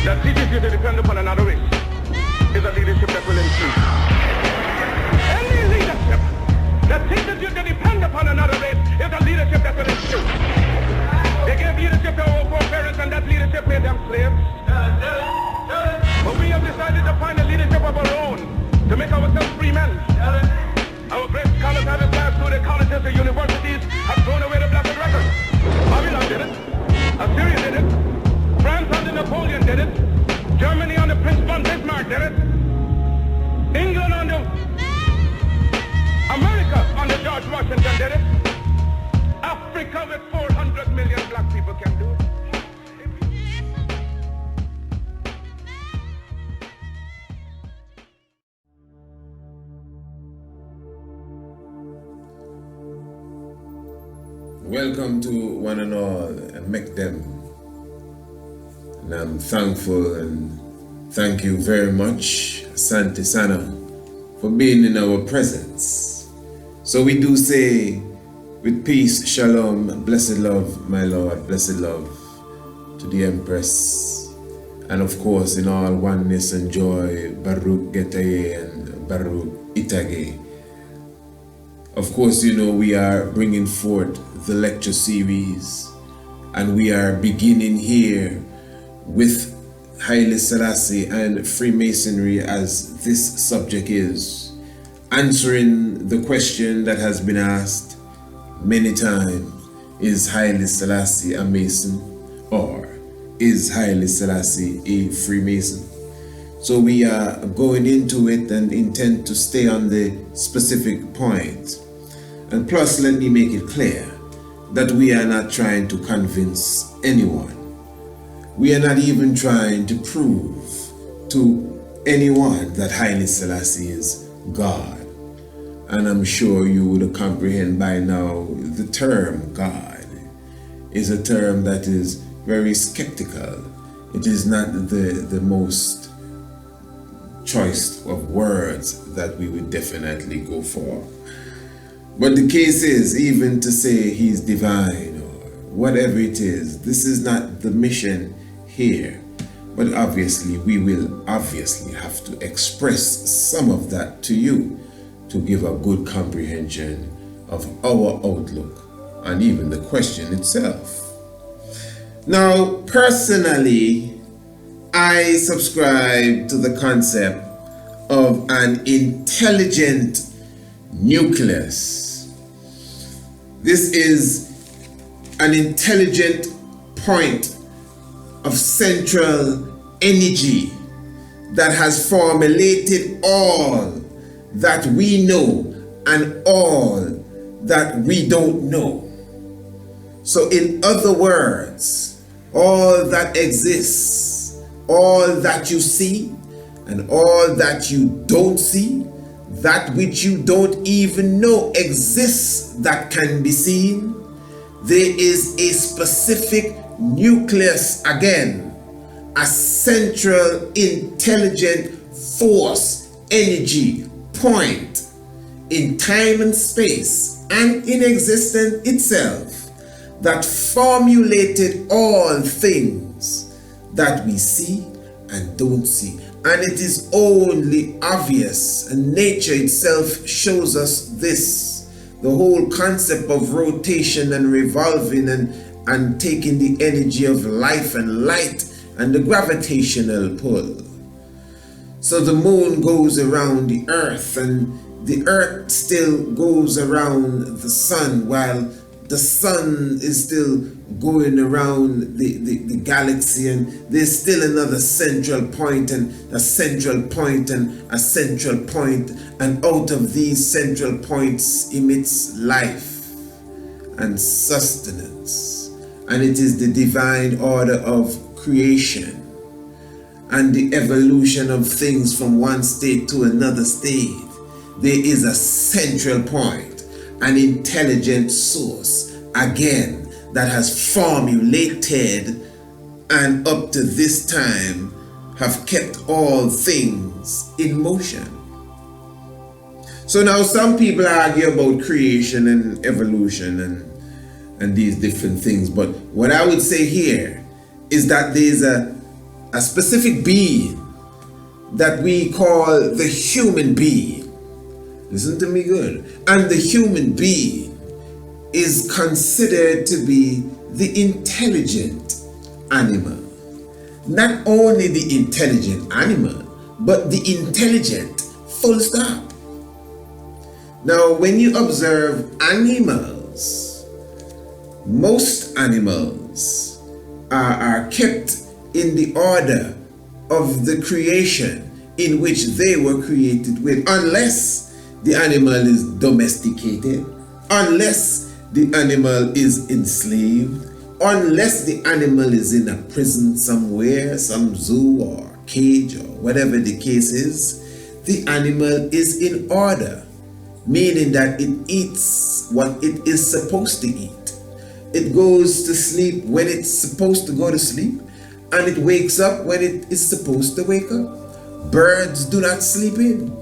That teaches you to depend upon another race is a leadership that will increase. Any leadership that teaches you to depend upon another race is a leadership that will increase. They gave leadership to our foreparents and that leadership made them slaves. But we have decided to find a leadership of our own to make ourselves free men. Our great scholars have advanced through the colleges and universities have thrown away the blessed record. Babylon did it. Assyria did it. France under Napoleon did it. Germany under Prince von Bismarck did it. England under America under George Washington did it. Africa with 400 million black people can do it. Welcome to one and all, and make them. And I'm thankful and thank you very much, Asante Sana, for being in our presence. So we do say, with peace, shalom, blessed love, my Lord, blessed love to the Empress. And of course, in all oneness and joy, Baruch Getaye and Baruch Itage. Of course, you know, we are bringing forth the lecture series, and we are beginning here with Haile Selassie and Freemasonry, as this subject is, answering the question that has been asked many times: is Haile Selassie a Mason, or is Haile Selassie a Freemason? So we are going into it and intend to stay on the specific point. And plus, let me make it clear that we are not trying to convince anyone. We are not even trying to prove to anyone that Haile Selassie is God. And I'm sure you would comprehend by now the term God is a term that is very skeptical. It is not the most choice of words that we would definitely go for. But the case is, even to say he's divine or whatever it is, this is not the mission here. But obviously, we will obviously have to express some of that to you to give a good comprehension of our outlook and even the question itself. Now, personally, I subscribe to the concept of an intelligent nucleus. This is an intelligent point of central energy that has formulated all that we know and all that we don't know. So in other words, all that exists, all that you see and all that you don't see, that which you don't even know exists that can be seen, there is a specific nucleus again, a central intelligent force, energy, point in time and space and in existence itself that formulated all things that we see and don't see. And it is only obvious, and nature itself shows us this. The whole concept of rotation and revolving and taking the energy of life and light and the gravitational pull. So the moon goes around the earth and the earth still goes around the sun, while the sun is still going around the galaxy, and there's still another central point and a central point and a central point, and out of these central points emits life and sustenance, and it is the divine order of creation and the evolution of things from one state to another state. There is a central point, an intelligent source, again, that has formulated and up to this time have kept all things in motion. So now some people argue about creation and evolution and these different things, but what I would say here is that there's a specific being that we call the human being. Listen to me good. And the human being is considered to be the intelligent animal. Not only the intelligent animal, but the intelligent, full stop. Now, when you observe animals, most animals are kept in the order of the creation in which they were created with, unless the animal is domesticated, unless the animal is enslaved, unless the animal is in a prison somewhere, some zoo or cage or whatever the case is, the animal is in order, meaning that it eats what it is supposed to eat. It goes to sleep when it's supposed to go to sleep, and it wakes up when it is supposed to wake up. Birds do not sleep in.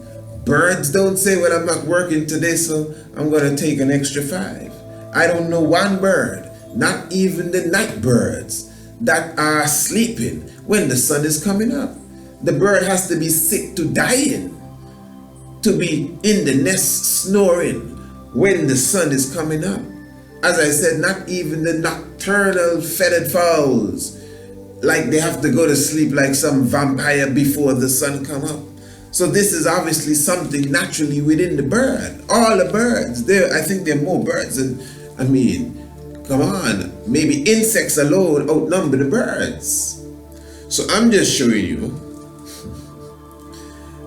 Birds don't say, well, I'm not working today, so I'm going to take an extra 5. I don't know one bird, not even the night birds, that are sleeping when the sun is coming up. The bird has to be sick to dying to be in the nest snoring when the sun is coming up. As I said, not even the nocturnal feathered fowls, like they have to go to sleep like some vampire before the sun come up. So this is obviously something naturally within the bird. All the birds, I think there are more birds than, come on, maybe insects alone outnumber the birds. So I'm just showing you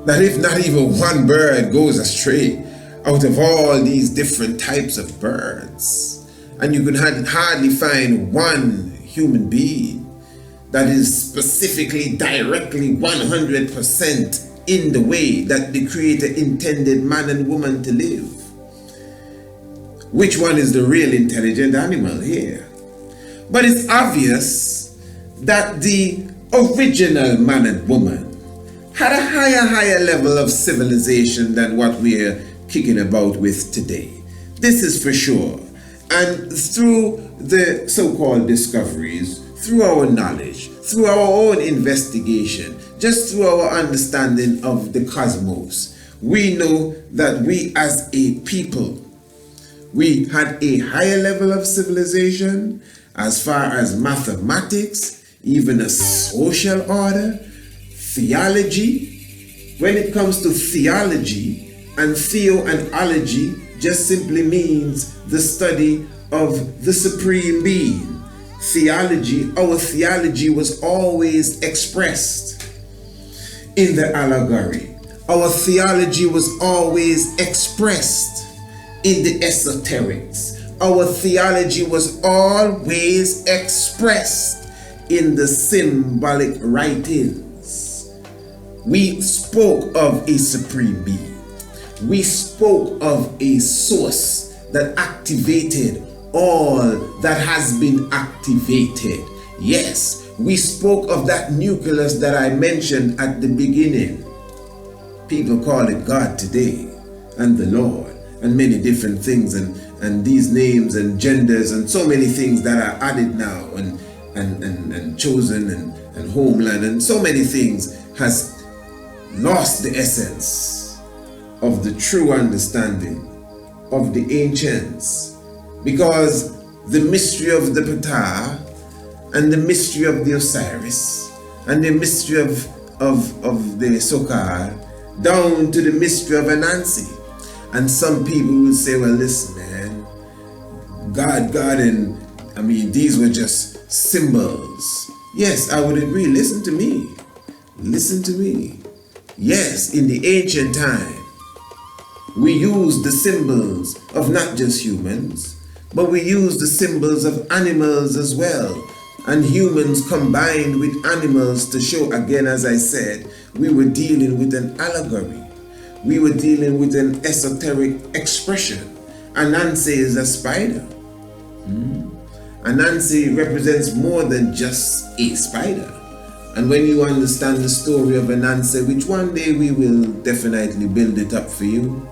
that if not even one bird goes astray out of all these different types of birds, and you can hardly find one human being that is specifically, directly, 100% in the way that the Creator intended man and woman to live. Which one is the real intelligent animal here? But it's obvious that the original man and woman had a higher level of civilization than what we're kicking about with today. This is for sure. And through the so-called discoveries, through our knowledge, through our own investigation, just through our understanding of the cosmos, we know that we as a people, we had a higher level of civilization as far as mathematics, even a social order, theology. When it comes to theology, and theo and ology just simply means the study of the supreme being. Theology, our theology was always expressed in the allegory. Our theology was always expressed in the esoterics. Our theology was always expressed in the symbolic writings. We spoke of a supreme being. We spoke of a source that activated all that has been activated. Yes, we spoke of that nucleus that I mentioned at the beginning. People call it God today, and the Lord, and many different things, and these names and genders and so many things that are added now, and chosen and homeland, and so many things has lost the essence of the true understanding of the ancients, because the mystery of the Ptah and the mystery of the Osiris and the mystery of the Sokar down to the mystery of Anansi. And some people will say, well, listen, man, God and I mean, these were just symbols. Yes, I would agree. Listen to me. Listen to me. Yes, in the ancient time, we used the symbols of not just humans, but we used the symbols of animals as well. And humans combined with animals to show, again, as I said, we were dealing with an allegory. We were dealing with an esoteric expression. Anansi is a spider. Anansi represents more than just a spider. And when you understand the story of Anansi, which one day we will definitely build it up for you,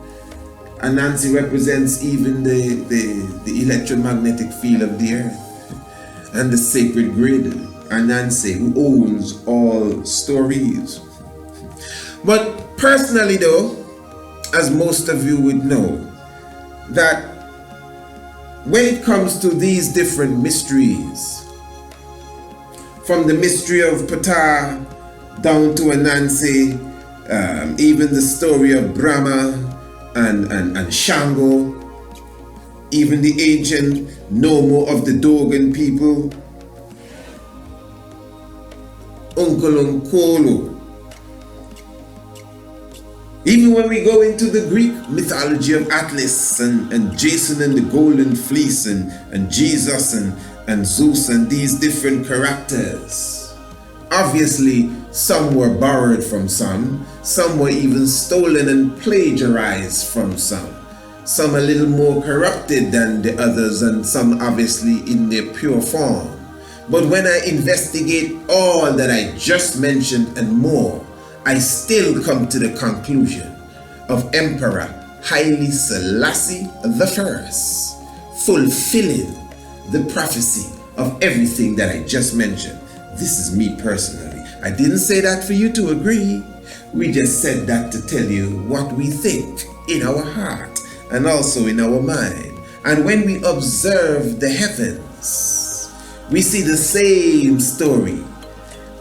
Anansi represents even the electromagnetic field of the earth and the sacred grid. Anansi, who owns all stories. But personally though, as most of you would know, that when it comes to these different mysteries, from the mystery of Ptah down to Anansi, even the story of Brahma and Shango, even the ancient Nomo of the Dogon people, Unkolonkolo. Even when we go into the Greek mythology of Atlas and Jason and the Golden Fleece and Jesus and Zeus and these different characters, obviously some were borrowed from some were even stolen and plagiarized from some a little more corrupted than the others, and some obviously in their pure form. But when I investigate all that I just mentioned and more, I still come to the conclusion of Emperor Haile Selassie I, fulfilling the prophecy of everything that I just mentioned. This is me personally. I didn't say that for you to agree. We just said that to tell you what we think in our heart and also in our mind. And when we observe the heavens, we see the same story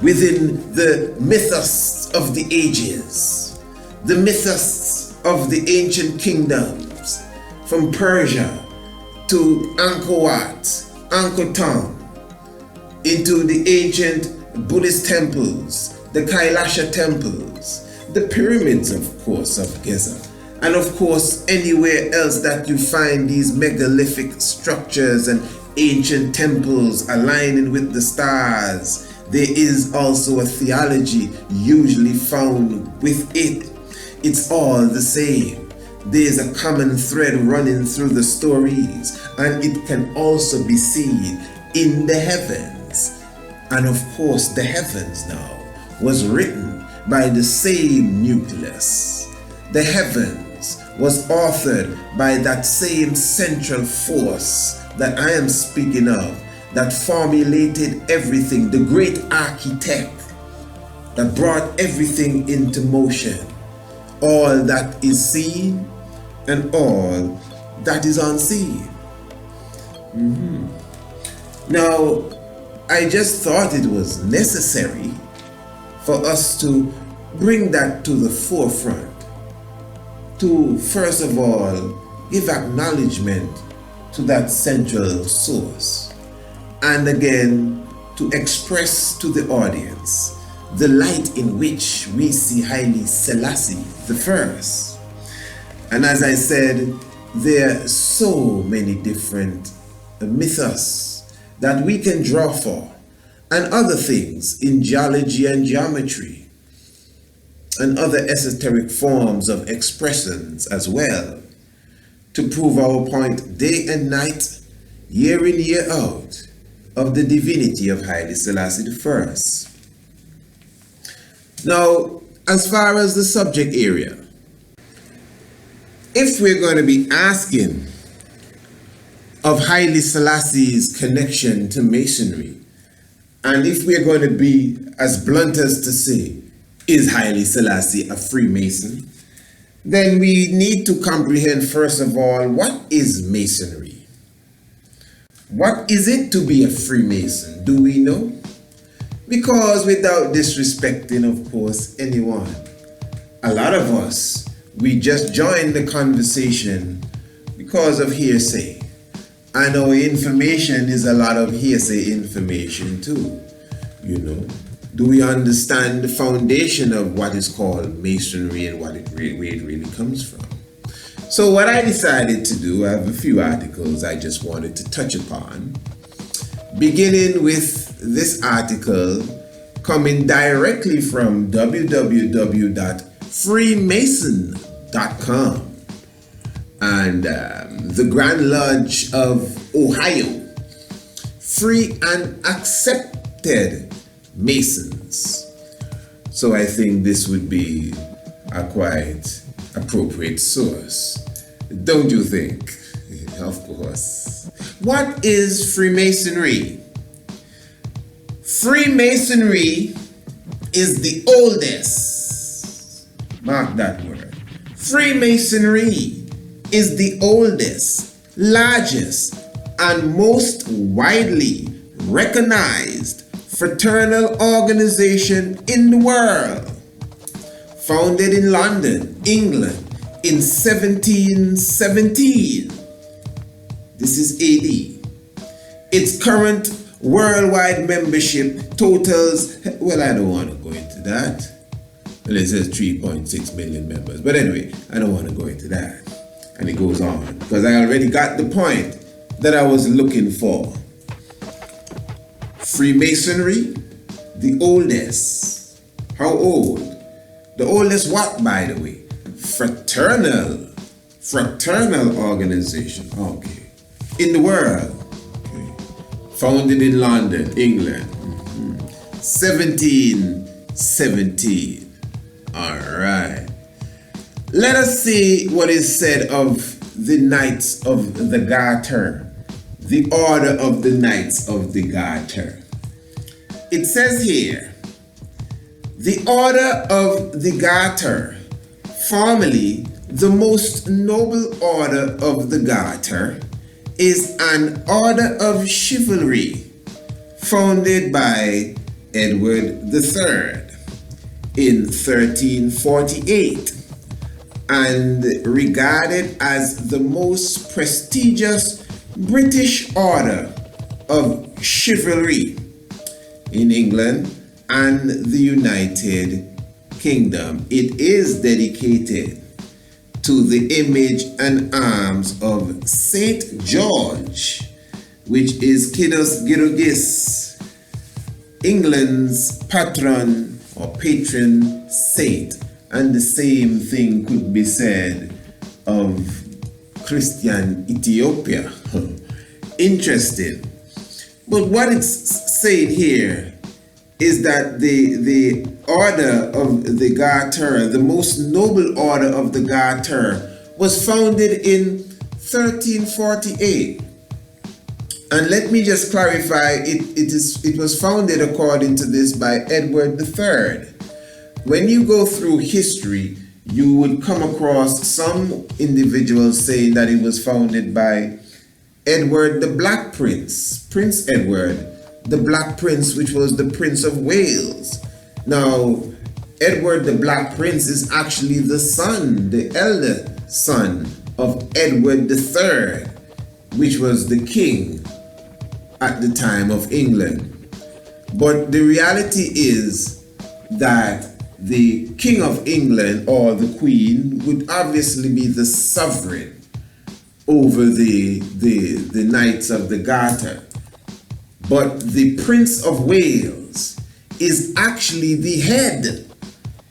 within the mythos of the ages, the mythos of the ancient kingdoms, from Persia to Angkor Wat, Angkor Thom, into the ancient Buddhist temples, the Kailasha temples, the pyramids, of course, of Giza, and of course anywhere else that you find these megalithic structures and ancient temples aligning with the stars. There is also a theology usually found with it. It's all the same. There's a common thread running through the stories, and it can also be seen in the heavens. And of course, the heavens now was written by the same nucleus. The heavens was authored by that same central force that I am speaking of, that formulated everything, the great architect that brought everything into motion. All that is seen and all that is unseen. Now, I just thought it was necessary for us to bring that to the forefront, to first of all give acknowledgement to that central source, and again to express to the audience the light in which we see Haile Selassie I. And as I said, there are so many different mythos that we can draw for, and other things in geology and geometry, and other esoteric forms of expressions as well, to prove our point day and night, year in, year out, of the divinity of Haile Selassie I. Now, as far as the subject area, if we're going to be asking of Haile Selassie's connection to Masonry, and if we're going to be as blunt as to say, is Haile Selassie a Freemason, then we need to comprehend first of all, what is Masonry? What is it to be a Freemason? Do we know? Because without disrespecting, of course, anyone, a lot of us, we just join the conversation because of hearsay. And our information is a lot of hearsay information too, you know. Do we understand the foundation of what is called Masonry and where it really comes from? So what I decided to do, I have a few articles I just wanted to touch upon, beginning with this article coming directly from www.freemason.com. And the Grand Lodge of Ohio, free and accepted Masons. So I think this would be a quite appropriate source. Don't you think? Of course. What is Freemasonry? Freemasonry is the oldest. Mark that word. Freemasonry is the oldest, largest, and most widely recognized fraternal organization in the world. Founded in London, England in 1717. This is AD. Its current worldwide membership totals, well, I don't want to go into that. Well, it says 3.6 million members. But anyway, I don't want to go into that. And it goes on, because I already got the point that I was looking for. Freemasonry, the oldest. How old? The oldest what, by the way? Fraternal organization. Okay. In the world. Okay. Founded in London, England. 1717. All right. Let us see what is said of the Knights of the Garter, the order of the Knights of the Garter. It says here, the order of the Garter, formerly the most noble order of the Garter, is an order of chivalry founded by Edward III in 1348. And regarded as the most prestigious British order of chivalry in England and the United Kingdom. It is dedicated to the image and arms of Saint George, which is Kidus Girugis, England's patron or patron saint. And the same thing could be said of Christian Ethiopia. Interesting. But what it's saying here is that the order of the Garter, the most noble order of the Garter, was founded in 1348. And let me just clarify, it was founded according to this by Edward III. When you go through history, you would come across some individuals saying that it was founded by Edward the Black Prince, Prince Edward the Black Prince, which was the Prince of Wales. Now, Edward the Black Prince is actually the son, the elder son of Edward III, which was the king at the time of England. But the reality is that the King of England or the Queen would obviously be the sovereign over the Knights of the Garter. But the Prince of Wales is actually the head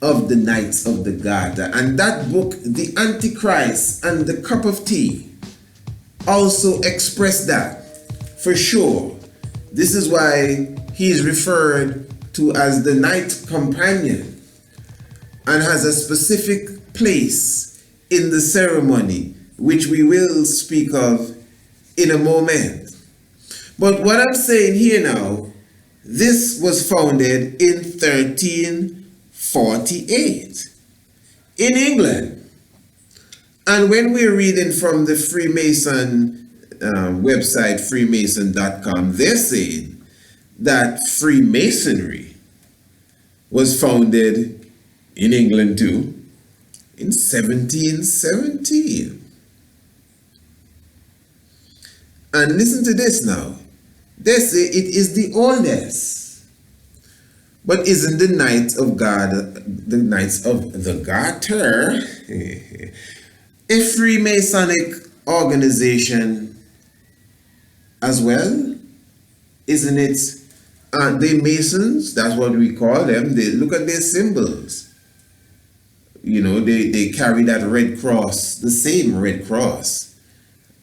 of the Knights of the Garter. And that book, The Antichrist and the Cup of Tea, also expressed that for sure. This is why he is referred to as the Knight Companion, and has a specific place in the ceremony, which we will speak of in a moment. But what I'm saying here now, this was founded in 1348 in England. And when we're reading from the Freemason website, freemason.com, they're saying that Freemasonry was founded in England too, in 1717. And listen to this now. They say it is the oldest. But isn't the Knights of the Garter a Freemasonic organization as well? Isn't it? Aren't they Masons? That's what we call them. They look at their symbols. You know, they carry that red cross, the same red cross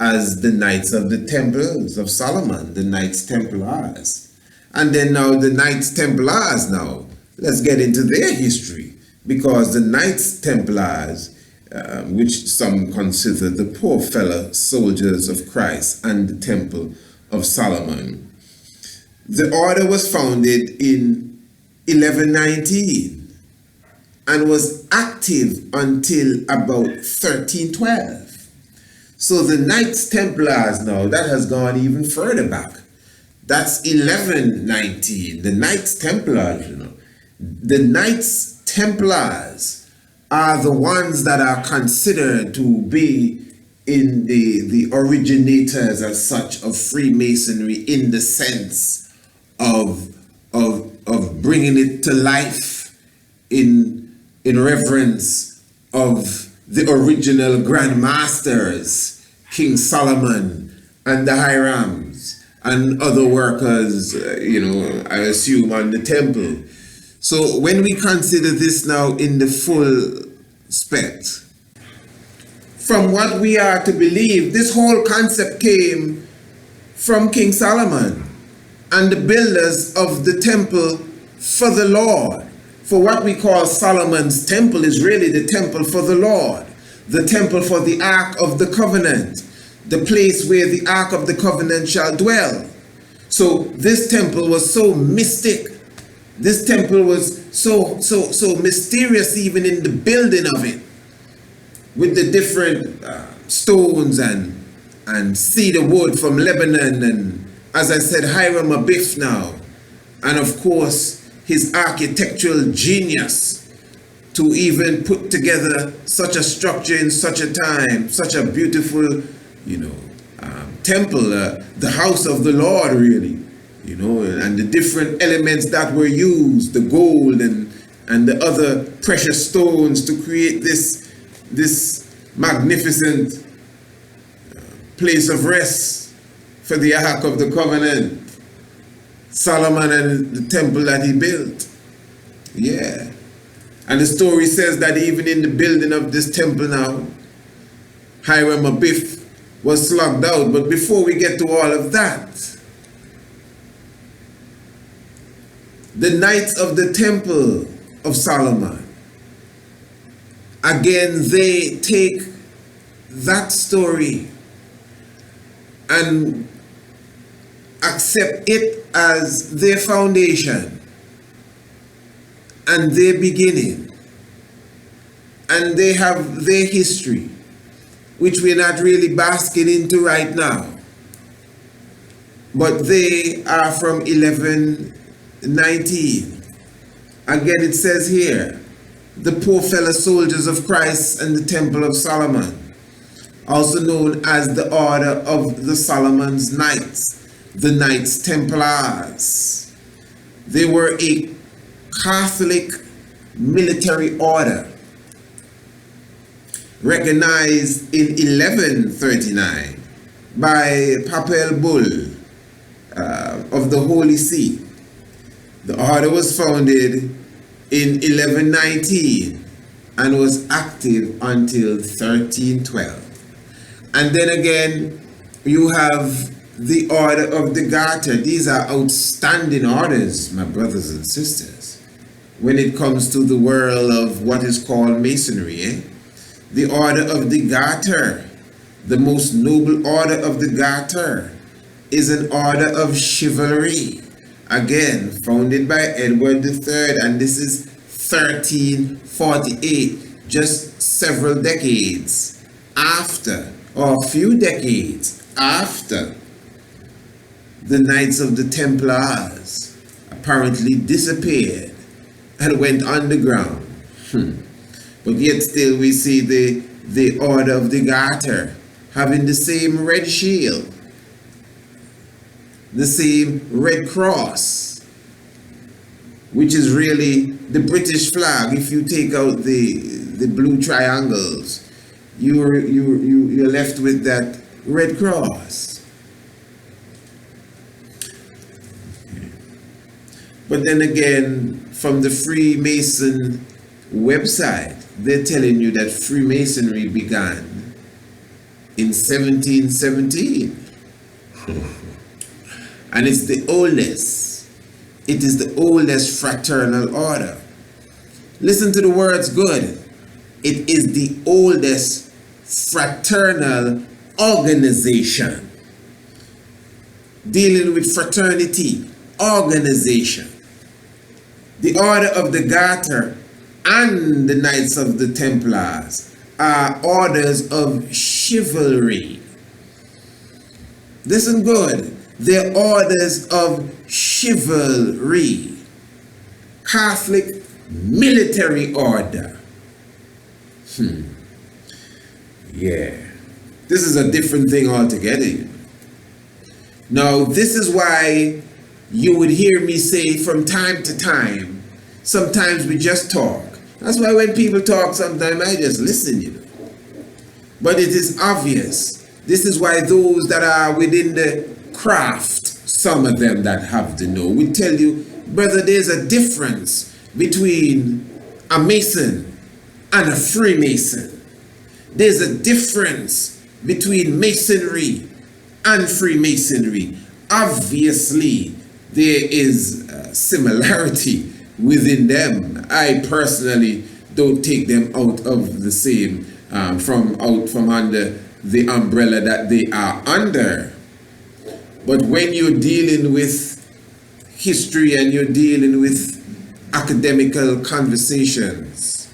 as the Knights of the Templars of Solomon, the Knights Templars. And then now the Knights Templars now, let's get into their history, because the Knights Templars, which some consider the poor fellow soldiers of Christ and the Temple of Solomon, the order was founded in 1119 and was active until about 1312. So the Knights Templars now, that has gone even further back. That's 1119. The Knights Templars, you know. The Knights Templars are the ones that are considered to be in the originators as such of Freemasonry, in the sense of bringing it to life in reverence of the original Grand Masters, King Solomon and the Hirams and other workers, I assume, on the temple. So when we consider this now in the full spect, from what we are to believe, this whole concept came from King Solomon and the builders of the temple for the Lord. For what we call Solomon's temple is really the temple for the Lord, the temple for the Ark of the Covenant, the place where the Ark of the Covenant shall dwell. So this temple was so mystic. This temple was so mysterious even in the building of it, with the different stones and cedar wood from Lebanon, and as I said, Hiram Abiff now, and of course his architectural genius to even put together such a structure in such a time, such a beautiful, temple, the house of the Lord, really, and the different elements that were used, the gold and the other precious stones to create this magnificent place of rest for the Ark of the Covenant, Solomon and the temple that he built. Yeah. And the story says that even in the building of this temple now, Hiram Abiff was slugged out. But before we get to all of that, the Knights of the Temple of Solomon, again, they take that story and accept it as their foundation and their beginning, and they have their history, which we're not really basking into right now, but they are from 1119. Again, it says here, the poor fellow soldiers of Christ and the Temple of Solomon, also known as the Order of the Solomon's Knights, the Knights Templars. They were a Catholic military order recognized in 1139 by Papal Bull of the Holy See. The order was founded in 1119 and was active until 1312. And then again, you have the Order of the Garter. These are outstanding orders, my brothers and sisters, when it comes to the world of what is called Masonry. The Order of the Garter, the most noble order of the Garter, is an order of chivalry. Again, founded by Edward III, and this is 1348, just several decades after, or a few decades after, the Knights of the Templars apparently disappeared and went underground. But yet still we see the Order of the Garter having the same red shield the same Red Cross, which is really the British flag. If you take out the blue triangles, you're left with that Red Cross. But then again, from the Freemason website, they're telling you that Freemasonry began in 1717. And it's the oldest. It is the oldest fraternal order. Listen to the words good. It is the oldest fraternal organization. Dealing with fraternity, organization. The order of the Garter and the Knights of the Templars are orders of chivalry. Listen good. They're orders of chivalry. Catholic military order. Yeah. This is a different thing altogether. Now, this is why you would hear me say from time to time, sometimes we just talk. That's why when people talk, sometimes I just listen, But it is obvious. This is why those that are within the craft, some of them that have to know, will tell you, brother, there's a difference between a Mason and a Freemason. There's a difference between Masonry and Freemasonry. Obviously, there is similarity within them. I personally don't take them out of the same, from under the umbrella that they are under. But when you're dealing with history and you're dealing with academical conversations,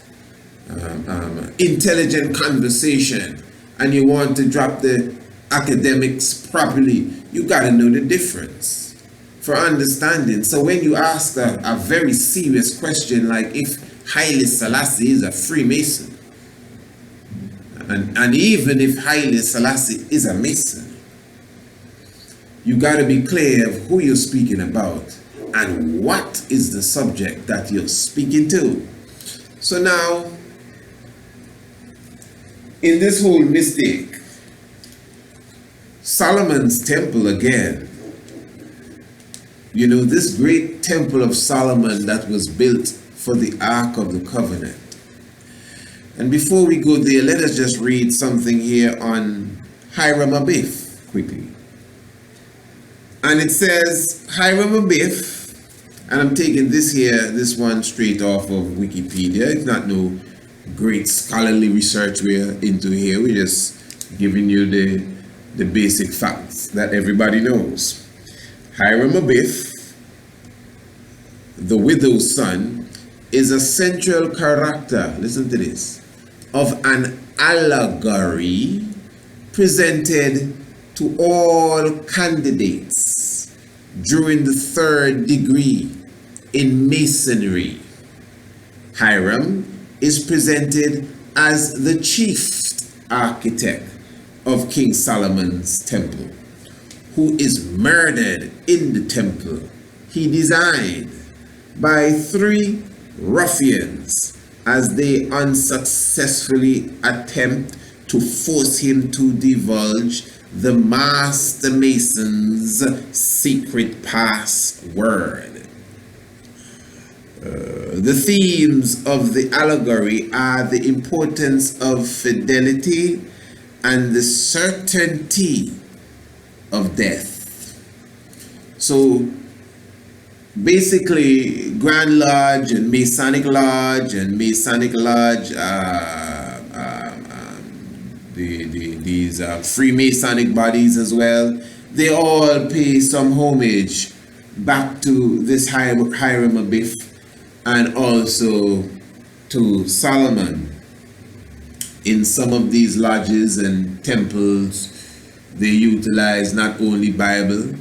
intelligent conversation, and you want to drop the academics properly, you got to know the difference for understanding. So when you ask a very serious question like if Haile Selassie is a Freemason, and even if Haile Selassie is a Mason, you got to be clear of who you're speaking about and what is the subject that you're speaking to. So now, in this whole mistake, Solomon's temple again, this great temple of Solomon that was built for the Ark of the Covenant. And before we go there, let us just read something here on Hiram Abiff quickly. And it says, Hiram Abiff, and I'm taking this one straight off of Wikipedia. It's not no great scholarly research we're into here. We're just giving you the basic facts that everybody knows. Hiram Abiff, the widow's son, is a central character, listen to this, of an allegory presented to all candidates during the third degree in Masonry. Hiram is presented as the chief architect of King Solomon's temple, who is murdered in the temple he designed by 3 ruffians as they unsuccessfully attempt to force him to divulge the master mason's secret password. The themes of the allegory are the importance of fidelity and the certainty of death. So basically, Grand Lodge and Masonic Lodge these Freemasonic bodies as well, they all pay some homage back to this Hiram Abiff and also to Solomon. In some of these lodges and temples, they utilize not only Bible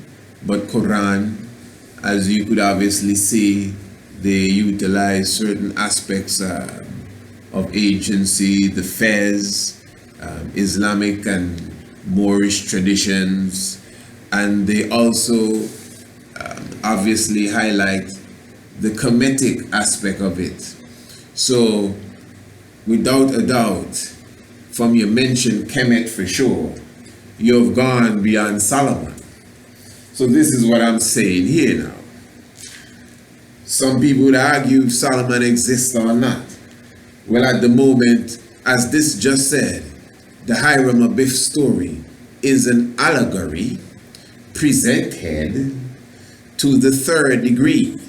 but Quran. As you could obviously see, they utilize certain aspects of agency, the Fez, Islamic and Moorish traditions, And they also obviously highlight the Kemetic aspect of it. So, without a doubt, from your mentioned Kemet for sure, you've gone beyond Solomon. So this is what I'm saying here now. Some people would argue if Solomon exists or not. Well, at the moment, as this just said, the Hiram Abiff story is an allegory presented to the third degree.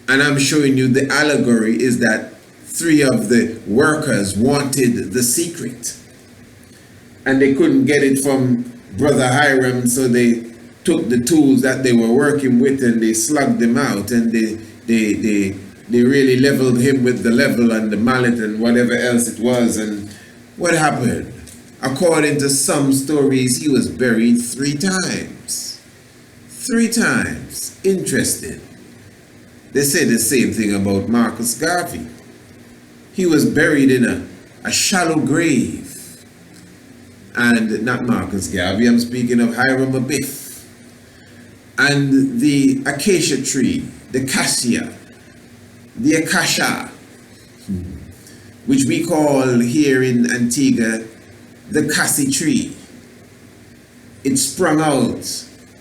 And I'm showing you the allegory is that 3 of the workers wanted the secret. And they couldn't get it from Brother Hiram, so they took the tools that they were working with and they slugged them out, and they really leveled him with the level and the mallet and whatever else it was. And what happened? According to some stories, he was buried 3 times. 3 times. Interesting. They say the same thing about Marcus Garvey. He was buried in a shallow grave. And not Marcus Garvey, I'm speaking of Hiram Abiff. And the acacia tree, the cassia, the acacia, which we call here in Antigua the cassie tree. It sprung out,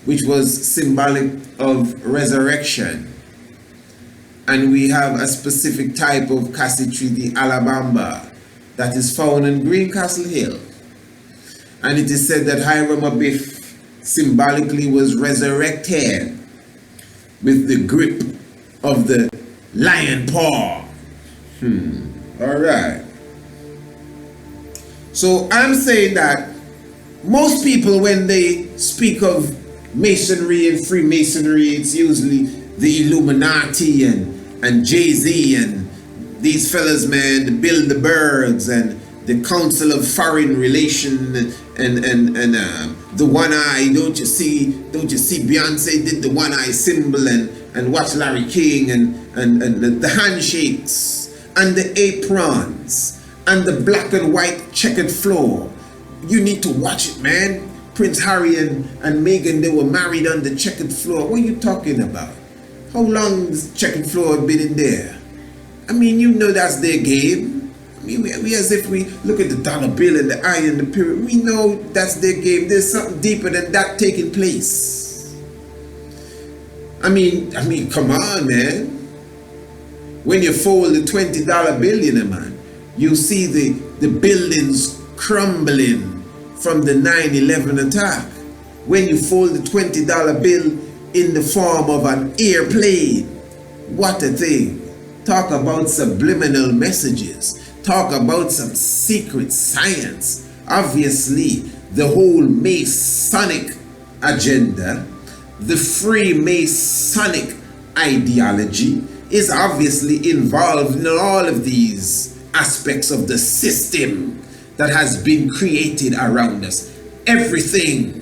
which was symbolic of resurrection. And we have a specific type of cassie tree, the Alabamba, that is found in Greencastle Hill. And it is said that Hiram Abiff symbolically was resurrected with the grip of the lion paw. All right. So I'm saying that most people, when they speak of Masonry and Freemasonry, it's usually the Illuminati and Jay-Z and these fellas, man, the Bilderbergs and the Council of Foreign Relation and the one eye. Don't you see Beyonce did the one eye symbol, and watch Larry King and the handshakes and the aprons and the black and white checkered floor. You need to watch it, man. Prince Harry and Meghan, they were married on the checkered floor. What are you talking about? How long has the checkered floor been in there? I mean, you know that's their game. I mean, we as if we look at the dollar bill and the eye and the pyramid, we know that's their game. There's something deeper than that taking place. I mean, come on, man. When you fold the $20 bill, you know, man, you see the buildings crumbling from the 9/11 attack. When you fold the $20 bill in the form of an airplane, what a thing. Talk about subliminal messages. Talk about some secret science. Obviously, the whole Masonic agenda, the Freemasonic ideology, is obviously involved in all of these aspects of the system that has been created around us. Everything.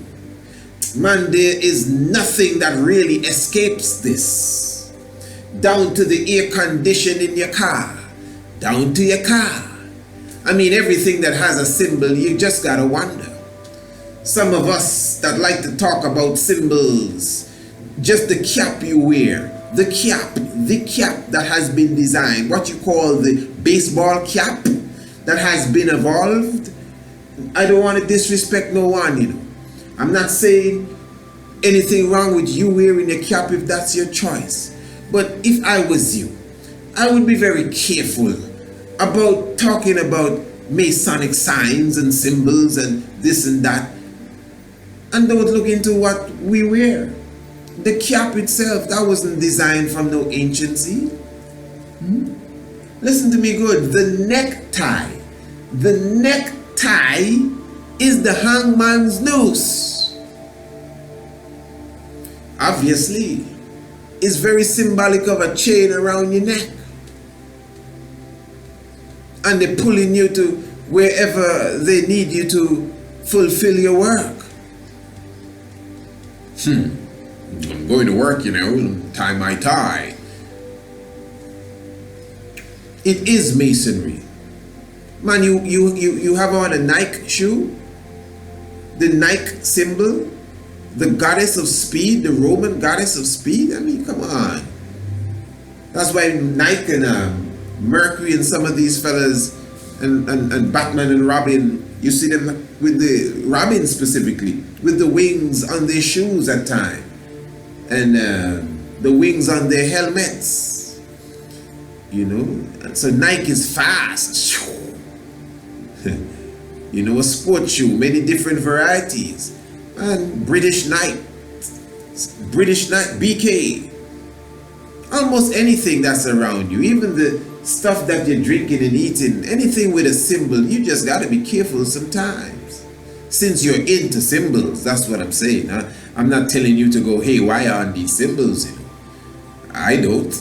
Man, there is nothing that really escapes this. Down to the air conditioning in your car. Down to your car. I mean, everything that has a symbol, you just gotta wonder. Some of us that like to talk about symbols, just the cap you wear, the cap that has been designed, what you call the baseball cap that has been evolved. I don't want to disrespect no one, you know. I'm not saying anything wrong with you wearing a cap if that's your choice. But if I was you, I would be very careful about talking about Masonic signs and symbols and this and that, and don't look into what we wear. The cap itself, that wasn't designed from no anciency. Listen to me good. The necktie is the hangman's noose. Obviously, it's very symbolic of a chain around your neck. And they're pulling you to wherever they need you to fulfill your work. I'm going to work, you know, tie my tie. It is Masonry. Man, you have on a Nike shoe, the Nike symbol. The goddess of speed, the Roman goddess of speed. I mean, come on. That's why Nike and Mercury and some of these fellas and Batman and Robin, you see them with the Robin specifically with the wings on their shoes at time, and the wings on their helmets. You know, so Nike is fast. You know, a sports shoe, many different varieties. And British Knight, BK. Almost anything that's around you, even the stuff that you're drinking and eating, anything with a symbol, you just got to be careful sometimes. Since you're into symbols, that's what I'm saying. I'm not telling you to go haywire on these symbols, you know. I don't.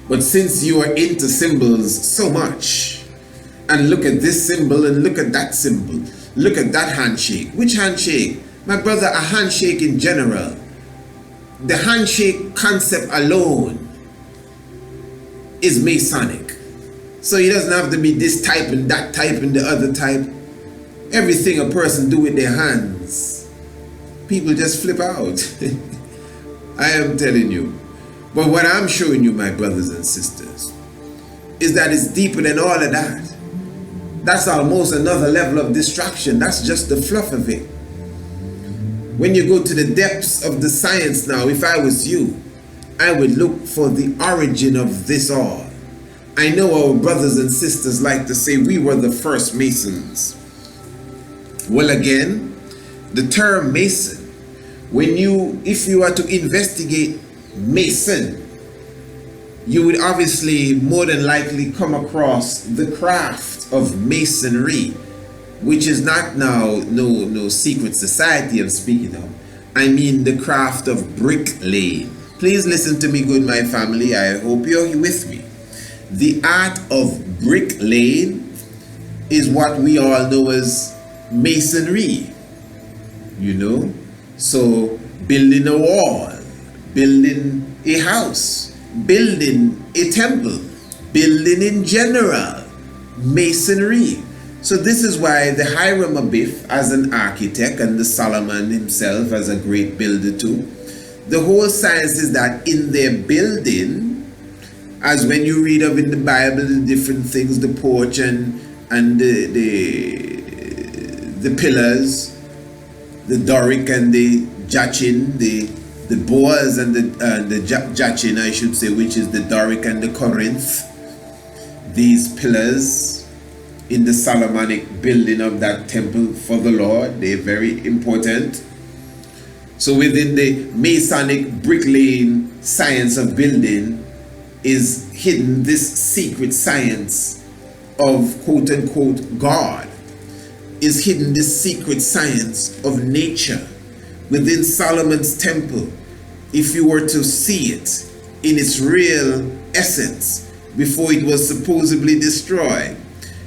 But since you are into symbols so much, and look at this symbol and look at that symbol, look at that handshake. Which handshake? My brother, a handshake in general. The handshake concept alone is Masonic. So it doesn't have to be this type and that type and the other type. Everything a person do with their hands, people just flip out. I am telling you. But what I'm showing you, my brothers and sisters, is that it's deeper than all of that. That's almost another level of distraction. That's just the fluff of it. When you go to the depths of the science now, if I was you, I would look for the origin of this all. I know our brothers and sisters like to say we were the first Masons. Well, again, the term Mason, if you are to investigate Mason, you would obviously more than likely come across the craft of Masonry, which is not now no secret society I'm speaking of. I mean the craft of bricklaying. Please listen to me, good my family. I hope you're with me. The art of bricklaying is what we all know as Masonry. You know? So building a wall, building a house, building a temple, building in general, Masonry. So this is why the Hiram Abiff as an architect and the Solomon himself as a great builder too, the whole science is that in their building, as when you read of in the Bible the different things, the porch and the pillars, the Doric and the Jachin, the Boaz and the Jachin, I should say, which is the Doric and the Corinth. These pillars in the Solomonic building of that temple for the Lord, they're very important. So within the Masonic bricklaying science of building is hidden this secret science of quote unquote God, is hidden this secret science of nature. Within Solomon's temple, if you were to see it in its real essence before it was supposedly destroyed,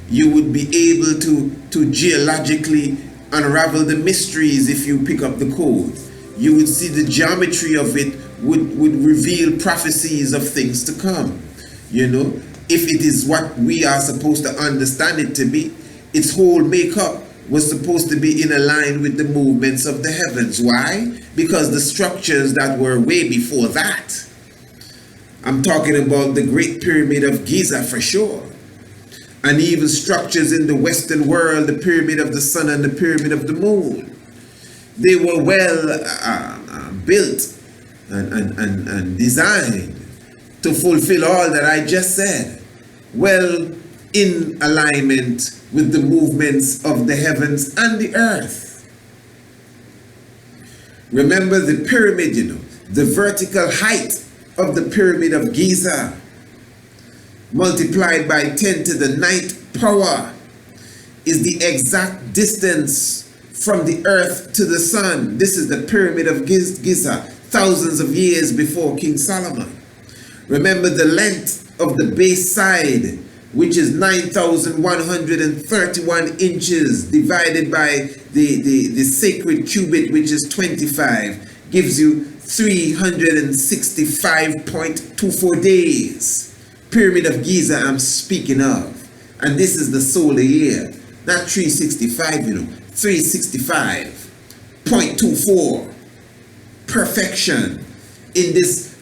you would be able to geologically unravel the mysteries. If you pick up the code, you would see the geometry of it would reveal prophecies of things to come. You know, if it is what we are supposed to understand it to be, its whole makeup was supposed to be in line with the movements of the heavens. Why? Because the structures that were way before that, I'm talking about the Great Pyramid of Giza for sure, and even structures in the Western world, the Pyramid of the Sun and the Pyramid of the Moon, they were well built and designed to fulfill all that I just said, well in alignment with the movements of the heavens and the earth. Remember the pyramid, you know, the vertical height of the Pyramid of Giza multiplied by 10 to the 9th power is the exact distance from the earth to the sun. This is the Pyramid of Giza, thousands of years before King Solomon. Remember the length of the base side, which is 9,131 inches, divided by the sacred cubit, which is 25, gives you 365.24 days. Pyramid of Giza I'm speaking of. And this is the solar year, not 365, you know, 365.24. perfection in this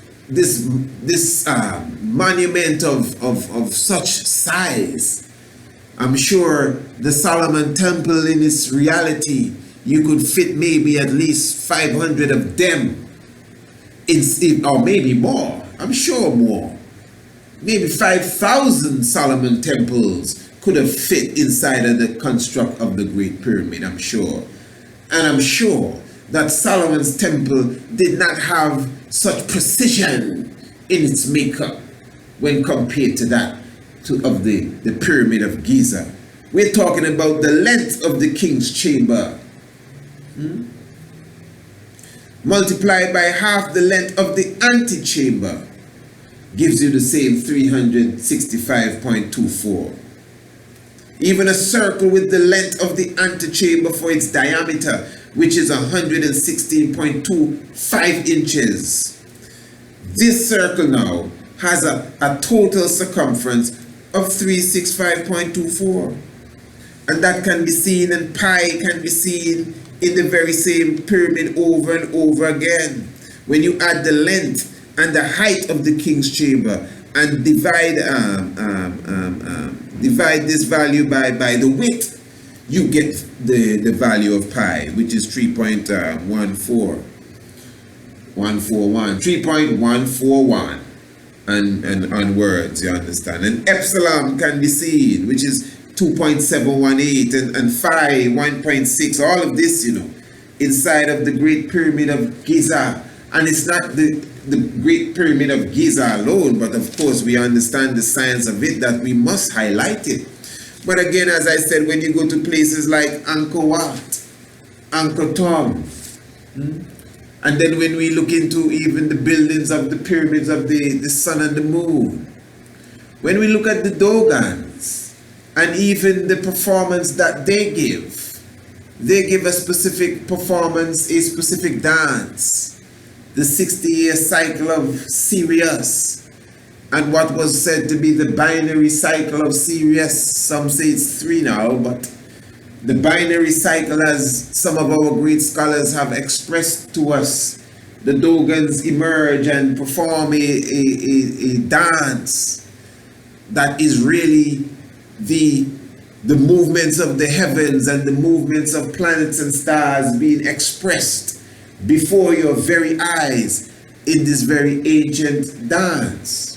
monument of such size. I'm sure the Solomon Temple in its reality, you could fit maybe at least 500 of them, or maybe more. I'm sure more. Maybe 5,000 Solomon temples could have fit inside of the construct of the Great Pyramid, I'm sure. And I'm sure that Solomon's temple did not have such precision in its makeup when compared to that of the Pyramid of Giza. We're talking about the length of the king's chamber, multiplied by half the length of the antechamber, gives you the same 365.24. Even a circle with the length of the antechamber for its diameter, which is 116.25 inches. This circle now has a total circumference of 365.24. And that can be seen, and pi can be seen in the very same pyramid over and over again. When you add the length and the height of the king's chamber and divide this value by the width, you get the value of pi, which is 3.141 and onwards, you understand. And epsilon can be seen, which is 2.718, and phi 1.6. All of this, inside of the Great Pyramid of Giza. And it's not the Great Pyramid of Giza alone, but of course we understand the science of it, that we must highlight it. But again, as I said, when you go to places like Angkor Wat, Angkor Thom, and then when we look into even the buildings of the pyramids of the sun and the moon, when we look at the Dogons, and even the performance that they give a specific performance, a specific dance, the 60-year cycle of Sirius, and what was said to be the binary cycle of Sirius. Some say it's 3 now, but the binary cycle, as some of our great scholars have expressed to us, the Dogons emerge and perform a dance that is really the movements of the heavens and the movements of planets and stars being expressed before your very eyes in this very ancient dance.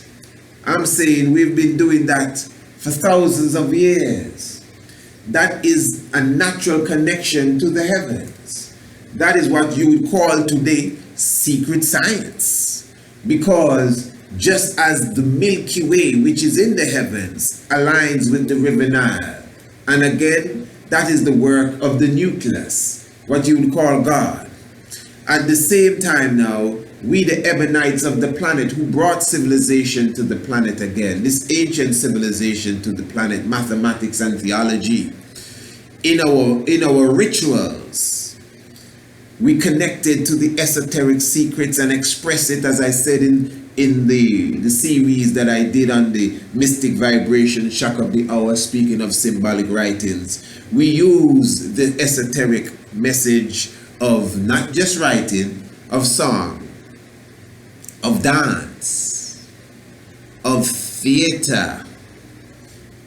I'm saying we've been doing that for thousands of years. That is a natural connection to the heavens. That is what you would call today secret science. Because just as the Milky Way, which is in the heavens, aligns with the River Nile, and again, that is the work of the nucleus, what you would call God. At the same time now, we the Ebonites of the planet who brought civilization to the planet again, this ancient civilization to the planet, mathematics and theology, in our rituals, we connected to the esoteric secrets and express it, as I said in the series that I did on the mystic vibration shock of the hour, speaking of symbolic writings. We use the esoteric message of not just writing, of song, of dance, of theater,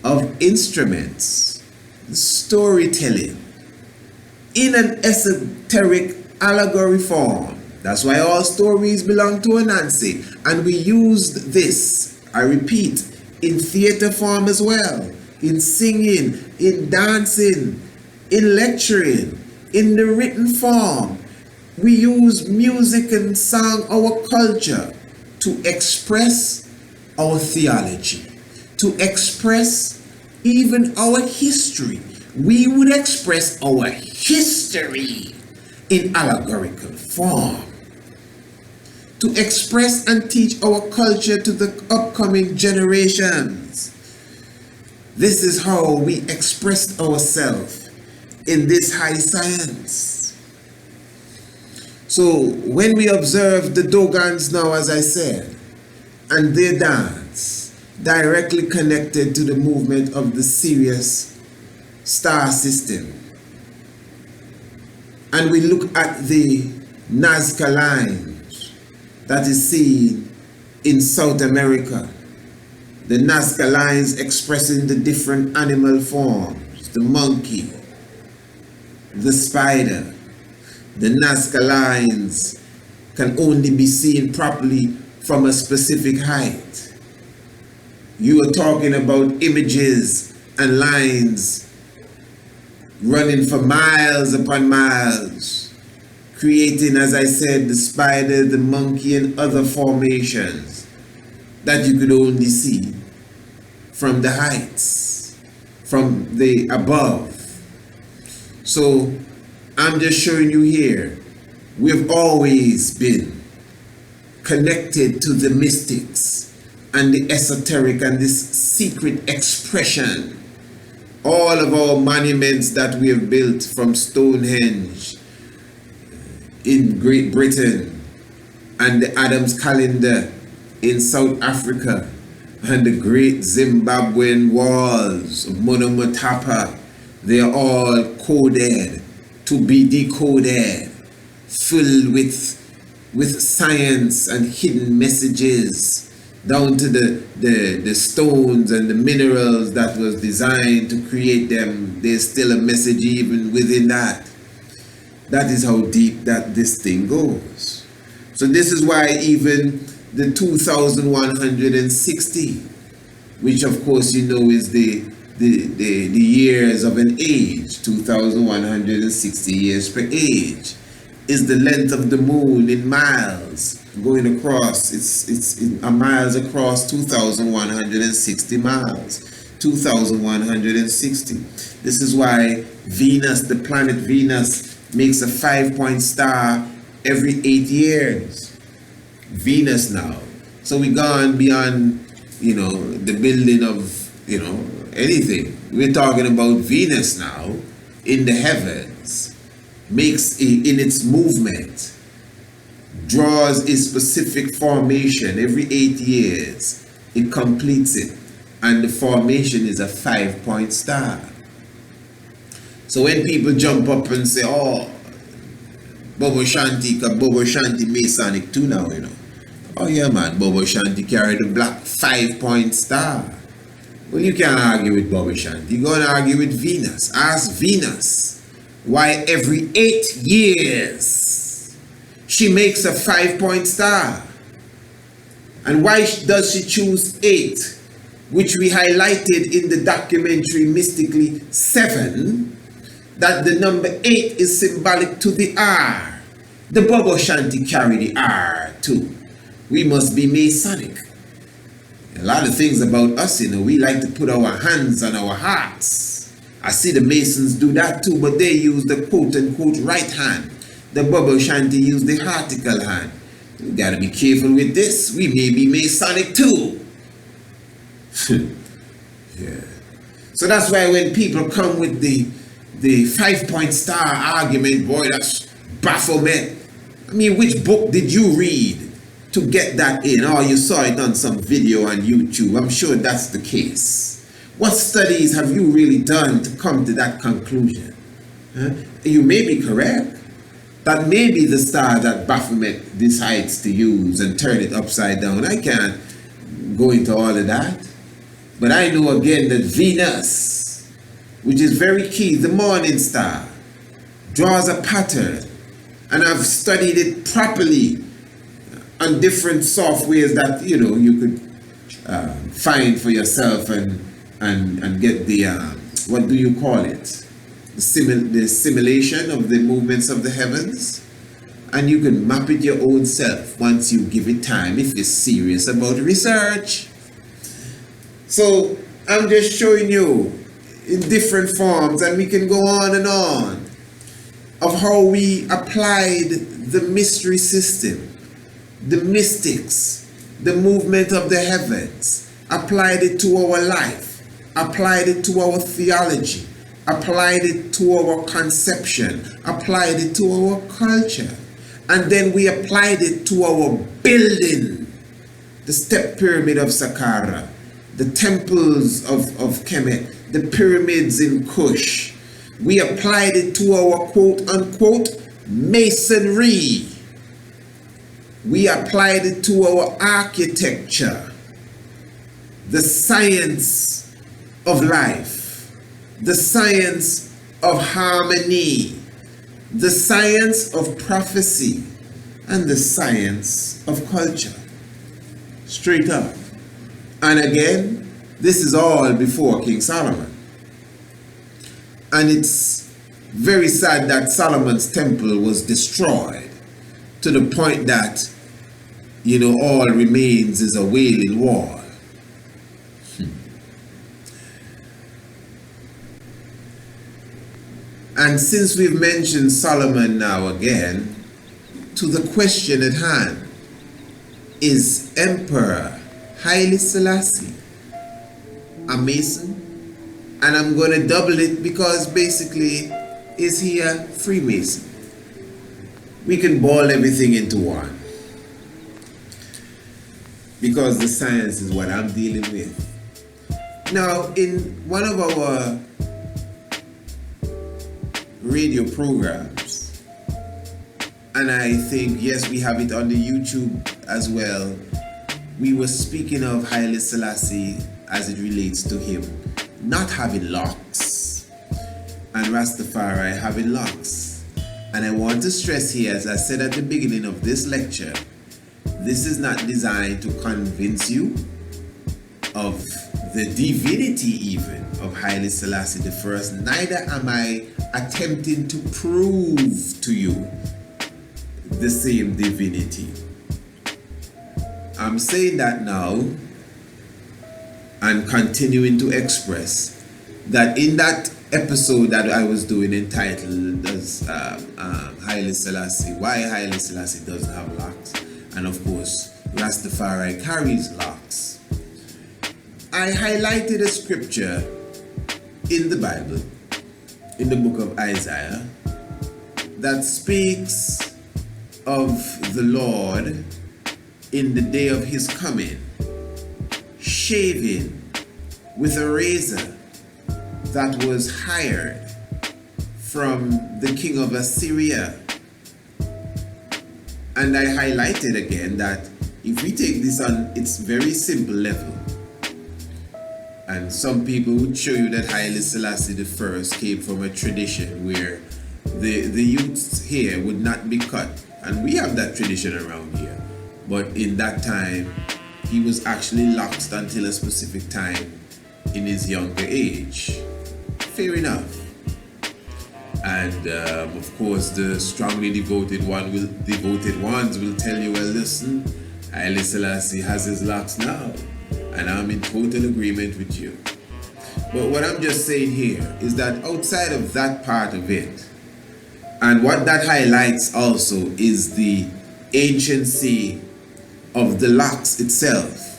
of instruments, storytelling, in an esoteric allegory form. That's why all stories belong to Anansi. And we used this, I repeat, in theater form as well, in singing, in dancing, in lecturing, in the written form. We use music and song, our culture, to express our theology, to express even our history. We would express our history in allegorical form, to express and teach our culture to the upcoming generations. This is how we expressed ourselves in this high science. So when we observe the Dogons now, as I said, and their dance, directly connected to the movement of the Sirius star system, and we look at the Nazca Lines that is seen in South America. The Nazca Lines expressing the different animal forms, the monkey, the spider. The Nazca Lines can only be seen properly from a specific height. You are talking about images and lines running for miles upon miles, creating, as I said, the spider, the monkey, and other formations that you could only see from the heights, from the above. So I'm just showing you here, we've always been connected to the mystics and the esoteric and this secret expression. All of our monuments that we have built, from Stonehenge in Great Britain and the Adams calendar in South Africa and the great Zimbabwean walls of Monomotapa, they are all coded to be decoded, filled with science and hidden messages, down to the stones and the minerals that was designed to create them. There's still a message even within that. That is how deep that this thing goes. So this is why even the 2160, which of course you know is the years of an age, 2160 years per age, is the length of the moon in miles, going across. It's miles across, 2160 miles, 2160. This is why Venus, the planet Venus, makes a 5-point star every 8 years. Venus now. So we gone beyond, the building of, anything. We're talking about Venus now in the heavens, makes in its movement, draws a specific formation every 8 years. It completes it, and the formation is a 5-point star. So when people jump up and say, oh, Bobo Shanti Masonic too now, Oh yeah man, Bobo Shanti carried a black 5-point star. Well, you can't argue with Bobo Shanti. You're going to argue with Venus. Ask Venus why every 8 years she makes a 5-point star. And why does she choose 8, which we highlighted in the documentary Mystically 7, that the number 8 is symbolic to the R. The Bobo Shanti carry the R too. We must be Masonic. A lot of things about us, we like to put our hands on our hearts. I see the Masons do that too, but they use the quote-unquote right hand. The Bobo Shanti use the vertical hand. We gotta be careful with this. We may be Masonic too. Yeah. So that's why when people come with the 5-point star argument, boy, that's Baphomet. I mean, which book did you read to get that in? Oh, you saw it on some video on YouTube. I'm sure that's the case. What studies have you really done to come to that conclusion? You may be correct. That may be the star that Baphomet decides to use and turn it upside down. I can't go into all of that. But I know again that Venus, which is very key, the morning star, draws a pattern. And I've studied it properly on different softwares that you could find for yourself and get the what do you call it, the simulation of the movements of the heavens, and you can map it your own self once you give it time, if you're serious about research. So I'm just showing you in different forms, and we can go on and on, of how we applied the mystery system, the mystics, the movement of the heavens, applied it to our life, applied it to our theology, applied it to our conception, applied it to our culture, and then we applied it to our building, the step pyramid of Saqqara, the temples of Kemet, the pyramids in Kush. We applied it to our quote-unquote masonry. we applied it to our architecture, the science of life, the science of harmony, the science of prophecy, and the science of culture. Straight up. And again, this is all before King Solomon. And it's very sad that Solomon's temple was destroyed to the point that, all remains is a wailing wall. And since we've mentioned Solomon now again, to the question at hand, is Emperor Haile Selassie a Mason? And I'm going to double it because basically, is he a Freemason? We can boil everything into one, because the science is what I'm dealing with. Now, in one of our radio programs, and I think, yes, we have it on the YouTube as well, we were speaking of Haile Selassie as it relates to him not having locks and Rastafari having locks. And I want to stress here, as I said at the beginning of this lecture, this is not designed to convince you of the divinity even of Haile Selassie I. Neither am I attempting to prove to you the same divinity. I'm saying that now and continuing to express that in that episode that I was doing entitled Haile Selassie, why Haile Selassie doesn't have locks, and of course Rastafari carries locks, I highlighted a scripture in the Bible, in the book of Isaiah, that speaks of the Lord in the day of his coming, shaving with a razor that was hired from the king of Assyria. And I highlighted again that if we take this on its very simple level, and some people would show you that Haile Selassie I came from a tradition where the youths here would not be cut, and we have that tradition around here, but in that time he was actually locked until a specific time in his younger age. Fair enough. And of course the strongly devoted ones will tell you, well, listen, Haile Selassie has his locks now, and I'm in total agreement with you. But what I'm just saying here is that outside of that part of it, and what that highlights also is the anciency of the locks itself.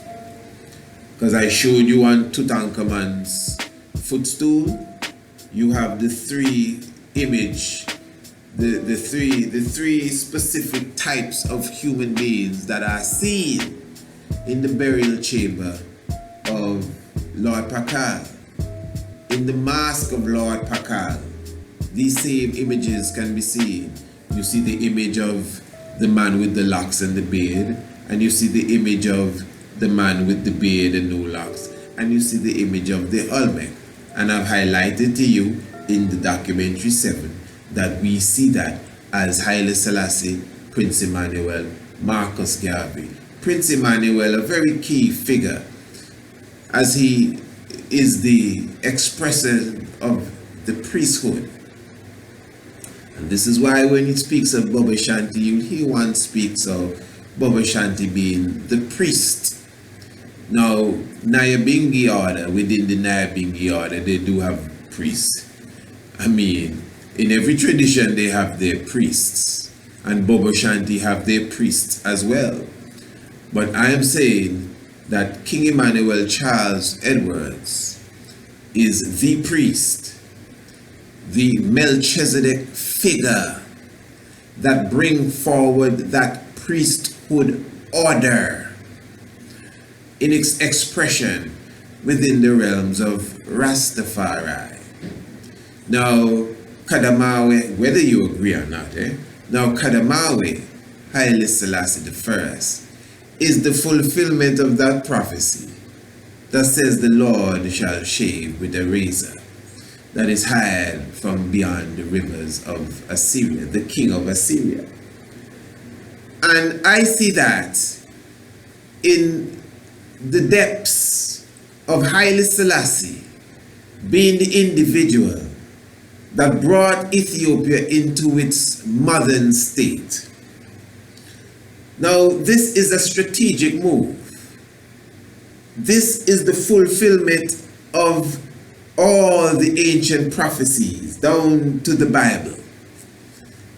Because I showed you on Tutankhamun's footstool, you have the three three specific types of human beings that are seen in the burial chamber of Lord Pakal. In the mask of Lord Pakal, these same images can be seen. You see the image of the man with the locks and the beard, and you see the image of the man with the beard and no locks, and you see the image of the Olmec. And I've highlighted to you in the documentary 7 that we see that as Haile Selassie, Prince Emmanuel, Marcus Garvey. Prince Emmanuel, a very key figure, as he is the expression of the priesthood. And this is why when he speaks of Baba Shanti, you hear one speaks of Baba Shanti being the priest. Now, Nyabingi order, within the Nyabingi order, they do have priests. I mean, in every tradition they have their priests, and Baba Shanti have their priests as well. But I am saying that King Emmanuel Charles Edwards is the priest, the Melchizedek figure that bring forward that priesthood order in its expression within the realms of Rastafari. Now, Kadamawe, whether you agree or not, now Kadamawe Haile Selassie I, is the fulfillment of that prophecy that says the Lord shall shave with a razor that is hired from beyond the rivers of Assyria, the king of Assyria. And I see that in the depths of Haile Selassie being the individual that brought Ethiopia into its modern state. Now, this is a strategic move. This is the fulfillment of all the ancient prophecies down to the Bible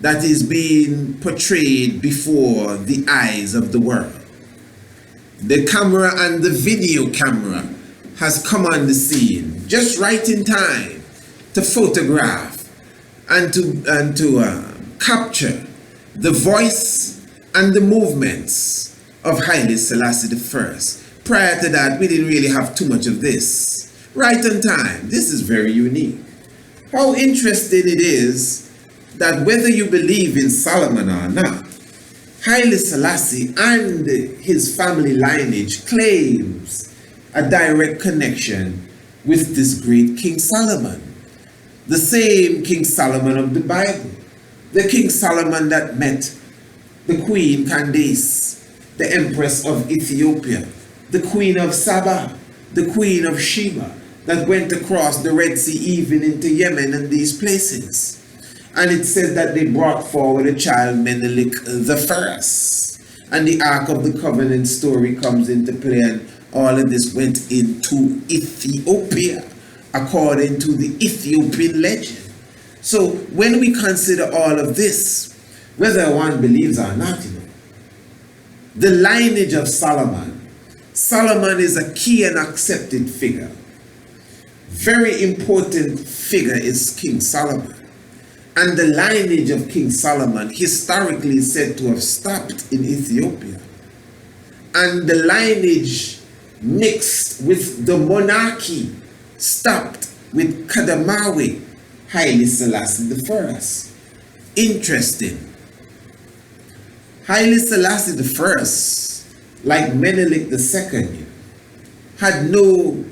that is being portrayed before the eyes of the world. The camera and the video camera has come on the scene just right in time to photograph and to capture the voice and the movements of Haile Selassie I. Prior to that, we didn't really have too much of this. Right on time. This is very unique. How interesting it is that whether you believe in Solomon or not, Haile Selassie and his family lineage claims a direct connection with this great King Solomon. The same King Solomon of the Bible. The King Solomon that met the Queen Candace, the Empress of Ethiopia, the Queen of Saba, the Queen of Sheba, that went across the Red Sea even into Yemen and these places. And it says that they brought forward a child, Menelik I. And the Ark of the Covenant story comes into play, and all of this went into Ethiopia, according to the Ethiopian legend. So when we consider all of this, whether one believes or not, the lineage of Solomon is a key and accepted figure. Very important figure is King Solomon. And the lineage of King Solomon historically is said to have stopped in Ethiopia. And the lineage mixed with the monarchy stopped with Kadamawi Haile Selassie I. Interesting. Haile Selassie I, like Menelik II, had no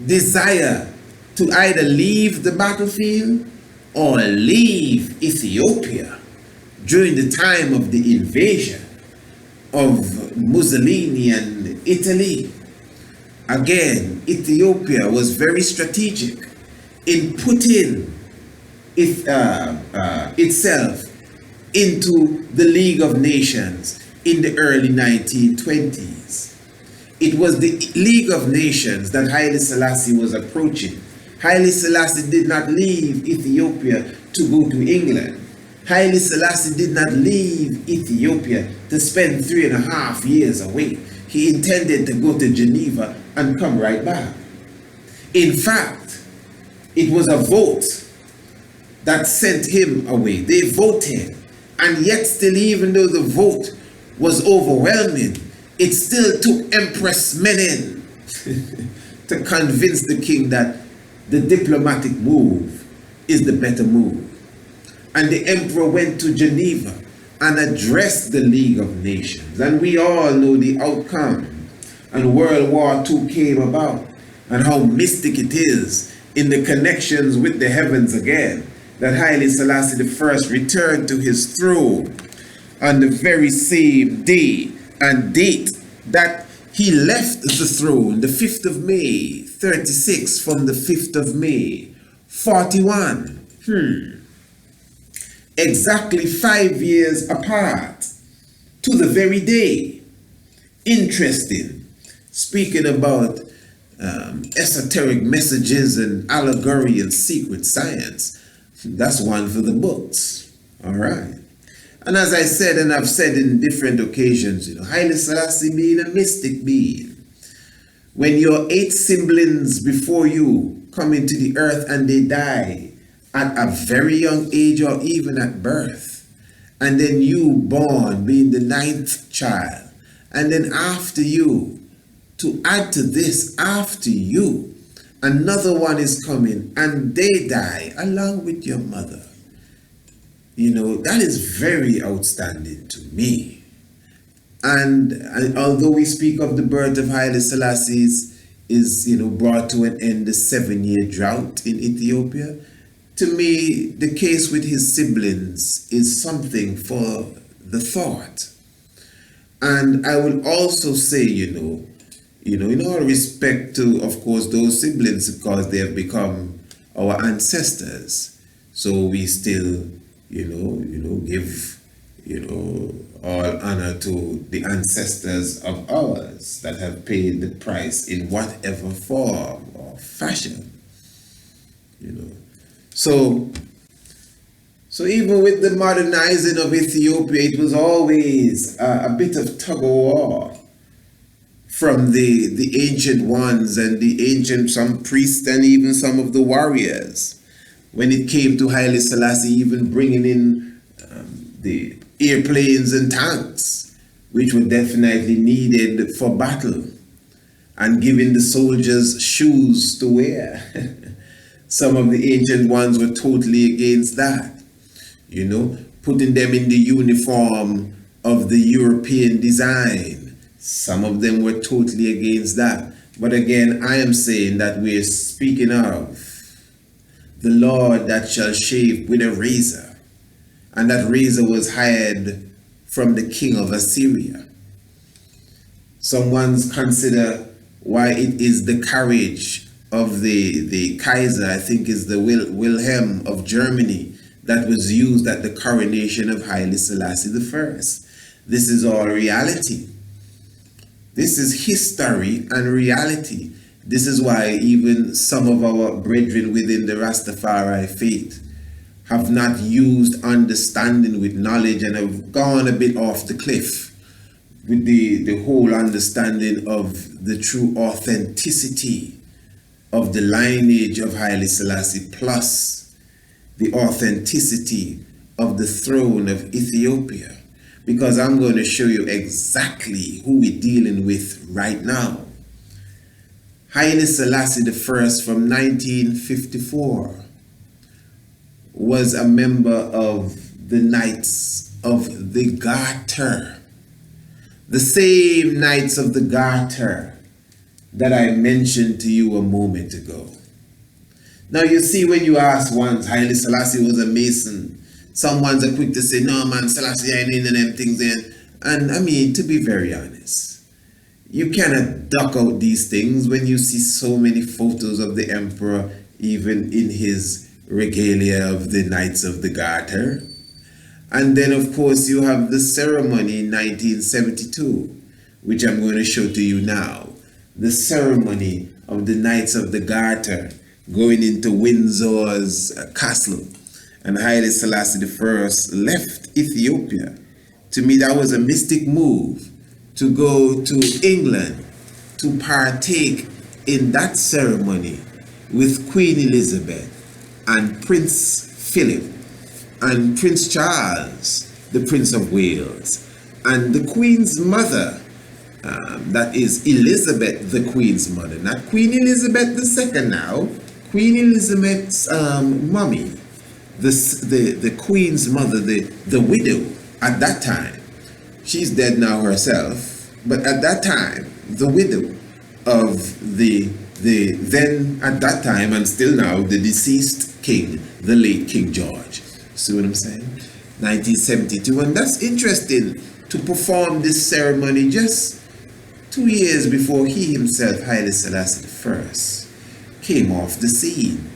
desire to either leave the battlefield or leave Ethiopia during the time of the invasion of Mussolini and Italy. Again, Ethiopia was very strategic in putting itself into the League of Nations in the early 1920s. It was the League of Nations that Haile Selassie was approaching. Haile Selassie did not leave Ethiopia to go to England. Haile Selassie did not leave Ethiopia to spend 3.5 years away. He intended to go to Geneva and come right back. In fact, it was a vote that sent him away. They voted, and yet still, even though the vote was overwhelming, it still took Empress Menen to convince the king that the diplomatic move is the better move. And the emperor went to Geneva and addressed the League of Nations. And we all know the outcome. And World War II came about, and how mystic it is in the connections with the heavens again, that Haile Selassie I returned to his throne on the very same day and date that he left the throne, the 5th of May, 36, from the 5th of May, 41. Exactly 5 years apart, to the very day. Interesting. Speaking about esoteric messages and allegory and secret science, that's one for the books. All right. And as I said, and I've said in different occasions, Haile Selassie being a mystic being. When your 8 siblings before you come into the earth and they die at a very young age or even at birth, and then you born being the 9th child, and then after you, to add to this, after you, another one is coming and they die along with your mother. that is very outstanding to me. And although we speak of the birth of Haile Selassie is brought to an end the 7-year drought in Ethiopia, to me, the case with his siblings is something for the thought. And I will also say, in all respect to, of course, those siblings, because they have become our ancestors. So we still, give, all honor to the ancestors of ours that have paid the price in whatever form or fashion, So even with the modernizing of Ethiopia, it was always a bit of tug of war from the ancient ones and some priests and even some of the warriors. When it came to Haile Selassie, even bringing in the airplanes and tanks, which were definitely needed for battle, and giving the soldiers shoes to wear. Some of the ancient ones were totally against that. Putting them in the uniform of the European design. Some of them were totally against that. But again, I am saying that we're speaking of the Lord that shall shave with a razor. And that razor was hired from the king of Assyria. Some ones consider why it is the carriage of the Kaiser, I think is the Wilhelm of Germany, that was used at the coronation of Haile Selassie I. This is all reality. This is history and reality. This is why even some of our brethren within the Rastafari faith have not used understanding with knowledge and have gone a bit off the cliff with the whole understanding of the true authenticity of the lineage of Haile Selassie plus the authenticity of the throne of Ethiopia. Because I'm going to show you exactly who we're dealing with right now. Haile Selassie I from 1954 was a member of the Knights of the Garter. The same Knights of the Garter that I mentioned to you a moment ago. Now you see, when you ask once, Haile Selassie was a Mason, some ones are quick to say, no man, Selassie ain't into them things then. And I mean, to be very honest, you cannot duck out these things when you see so many photos of the emperor, even in his regalia of the Knights of the Garter. And then of course you have the ceremony in 1972, which I'm going to show to you now. The ceremony of the Knights of the Garter going into Windsor's castle, and Haile Selassie I left Ethiopia. To me, that was a mystic move to go to England to partake in that ceremony with Queen Elizabeth and Prince Philip and Prince Charles, the Prince of Wales, and the Queen's mother. That is Elizabeth, the Queen's mother, not Queen Elizabeth II now, Queen Elizabeth's mommy, the Queen's mother, the widow at that time. She's dead now herself, but at that time, the widow of the then at that time and still now the deceased king, the late King George. See what I'm saying? 1972, and that's interesting to perform this ceremony just 2 years before he himself, Haile Selassie I, came off the scene.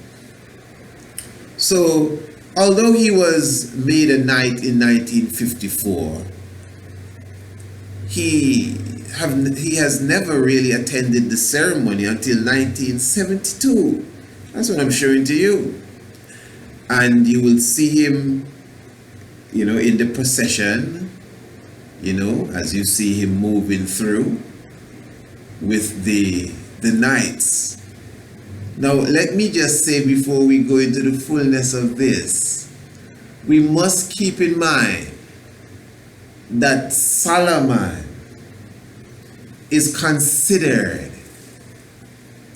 So, although he was made a knight in 1954, he has never really attended the ceremony until 1972. That's what I'm showing to you. And you will see him, in the procession, as you see him moving through with the knights. Now, let me just say before we go into the fullness of this, we must keep in mind that Solomon is considered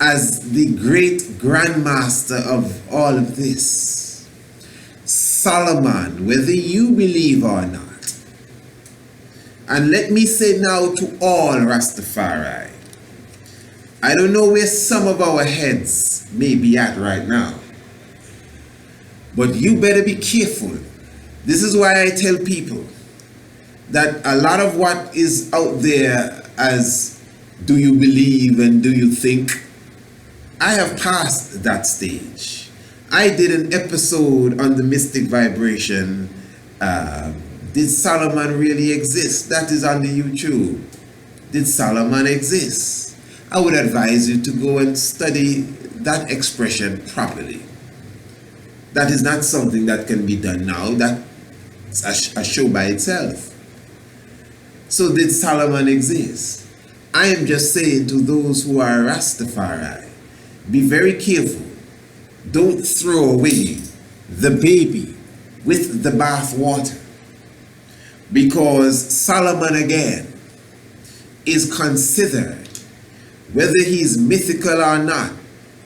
as the great grandmaster of all of this. Solomon, whether you believe or not, and let me say now to all Rastafari, I don't know where some of our heads may be at right now, but you better be careful. This is why I tell people that a lot of what is out there as do you believe and do you think, I have passed that stage. I did an episode on the mystic vibration. Did Solomon really exist? That is on the YouTube. Did Solomon exist? I would advise you to go and study that expression properly. That is not something that can be done now. That's a show by itself. So did Solomon exist? I am just saying to those who are Rastafari, be very careful. Don't throw away the baby with the bath water. Because Solomon again is considered, whether he's mythical or not,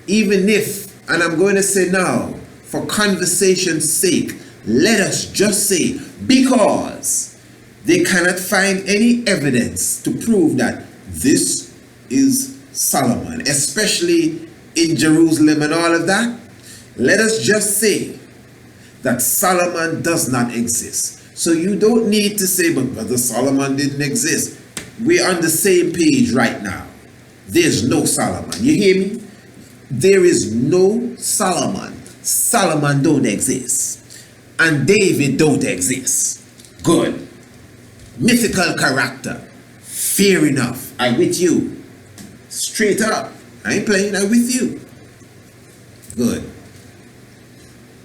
even if, and I'm going to say now, for conversation's sake, let us just say, because they cannot find any evidence to prove that this is Solomon, especially in Jerusalem and all of that, let us just say that Solomon does not exist. So you don't need to say, but Brother Solomon didn't exist. We're on the same page right now. There's no Solomon. You hear me? There is no Solomon. Solomon don't exist. And David don't exist. Good. Mythical character. Fair enough. I'm with you. Straight up. I ain't playing. I'm with you. Good.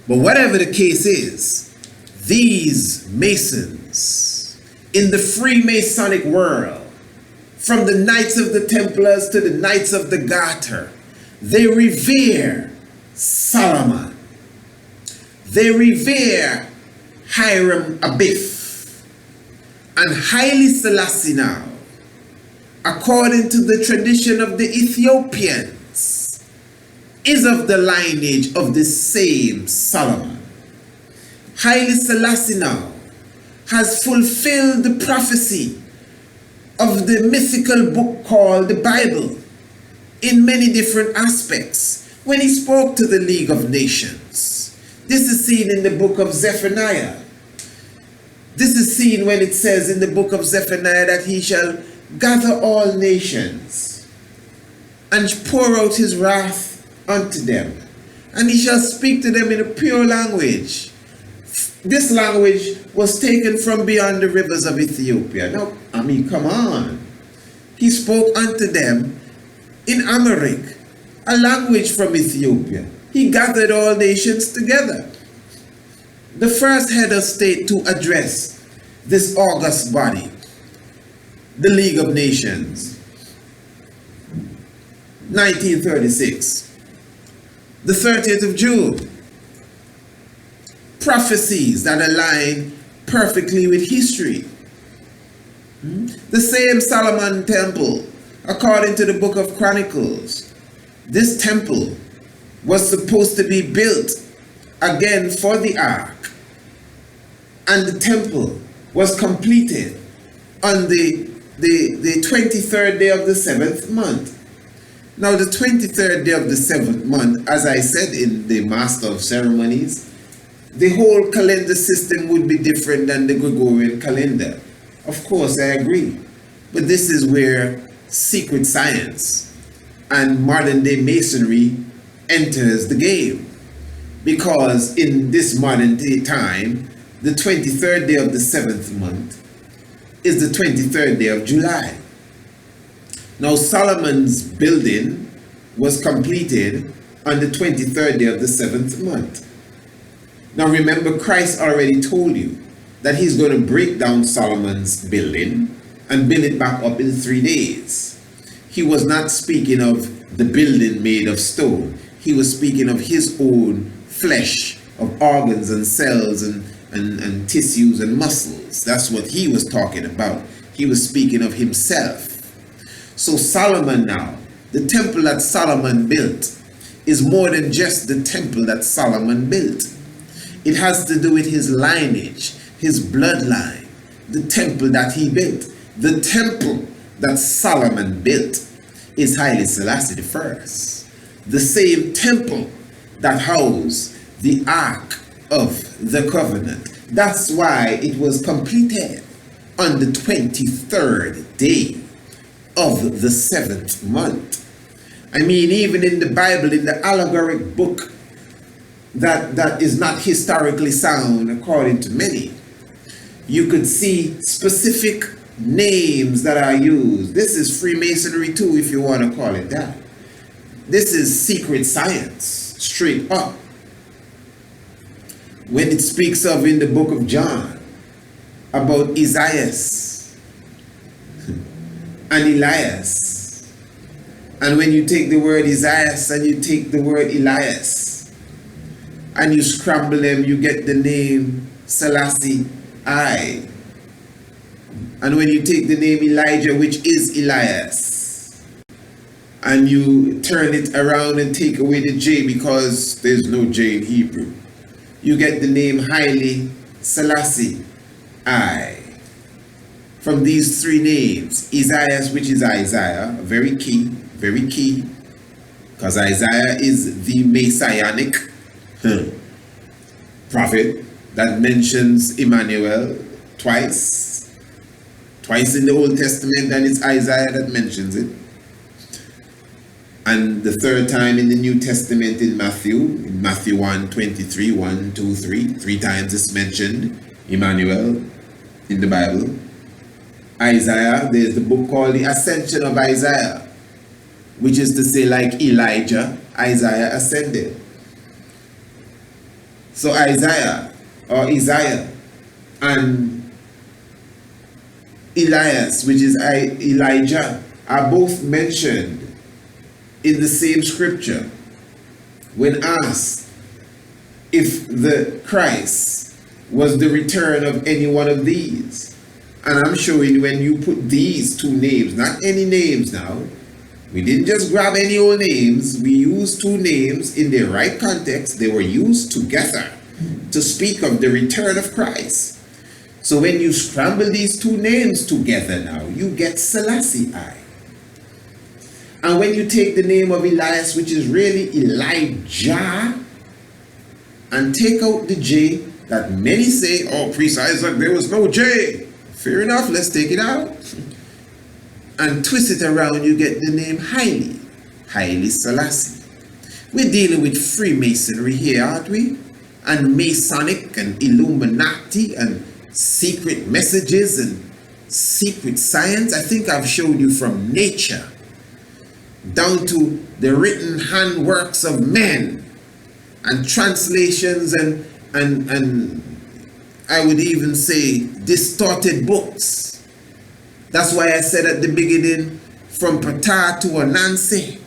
But whatever the case is, these Masons in the Freemasonic world, from the Knights of the Templars to the Knights of the Garter, they revere Solomon. They revere Hiram Abiff and Haile Selassie now, according to the tradition of the Ethiopians, is of the lineage of the same Solomon. Haile Selassie now has fulfilled the prophecy of the mythical book called the Bible in many different aspects when he spoke to the League of Nations. This is seen in the book of Zephaniah. This is seen when it says in the book of Zephaniah that he shall gather all nations and pour out his wrath unto them, and he shall speak to them in a pure language. This language was taken from beyond the rivers of Ethiopia. Now, I mean, come on. He spoke unto them in Amharic, a language from Ethiopia. He gathered all nations together. The first head of state to address this august body, the League of Nations, 1936, the 30th of June. Prophecies that align perfectly with history. The same Solomon temple, according to the book of Chronicles, this temple was supposed to be built again for the ark, and the temple was completed on the 23rd day of the 7th month. Now the 23rd day of the 7th month, as I said in the Master of Ceremonies, the whole calendar system would be different than the Gregorian calendar. Of course, I agree. But this is where secret science and modern day Masonry enters the game. Because in this modern day time, the 23rd day of the 7th month is the 23rd day of July. Now Solomon's building was completed on the 23rd day of the 7th month. Now remember, Christ already told you that he's going to break down Solomon's building and build it back up in 3 days. He was not speaking of the building made of stone. He was speaking of his own flesh, of organs and cells and tissues and muscles. That's what he was talking about. He was speaking of himself. So Solomon now, the temple that Solomon built, is more than just the temple that Solomon built. It has to do with his lineage, his bloodline, the temple that he built. The temple that Solomon built is Haile Selassie I. The same temple that housed the Ark of the Covenant. That's why it was completed on the 23rd day of the 7th month. I mean, even in the Bible, in the allegorical book that is not historically sound according to many, you could see specific names that are used. This is Freemasonry too, if you want to call it that. This is secret science, straight up. When it speaks of in the book of John about Isaiah and Elias, and when you take the word Isaiah and you take the word Elias and you scramble them, you get the name Selassie I. And when you take the name Elijah, which is Elias, and you turn it around and take away the J because there's no J in Hebrew, you get the name Haile Selassie I. From these three names, Isaiah, which is Isaiah, very key, because Isaiah is the messianic prophet that mentions Emmanuel twice in the Old Testament, and it's Isaiah that mentions it. And the third time in the New Testament in Matthew 1:23, 1, 2, 3, three times it's mentioned, Emmanuel, in the Bible. Isaiah, there's the book called The Ascension of Isaiah, which is to say, like Elijah, Isaiah ascended. So Isaiah and Elias, which is Elijah, are both mentioned in the same scripture when asked if the Christ was the return of any one of these. And I'm showing when you put these two names, not any names now, we didn't just grab any old names, we used two names in their right context. They were used together to speak of the return of Christ. So when you scramble these two names together now, you get Selassie I. And when you take the name of Elias, which is really Elijah, and take out the J, that many say, oh, Priest Isaac, there was no J. Fair enough, let's take it out. And twist it around, you get the name Haile Selassie. We're dealing with Freemasonry here, aren't we? And Masonic and Illuminati and secret messages and secret science. I think I've showed you from nature down to the written handworks of men and translations and I would even say distorted books. That's why I said at the beginning, from Ptah to Anansi,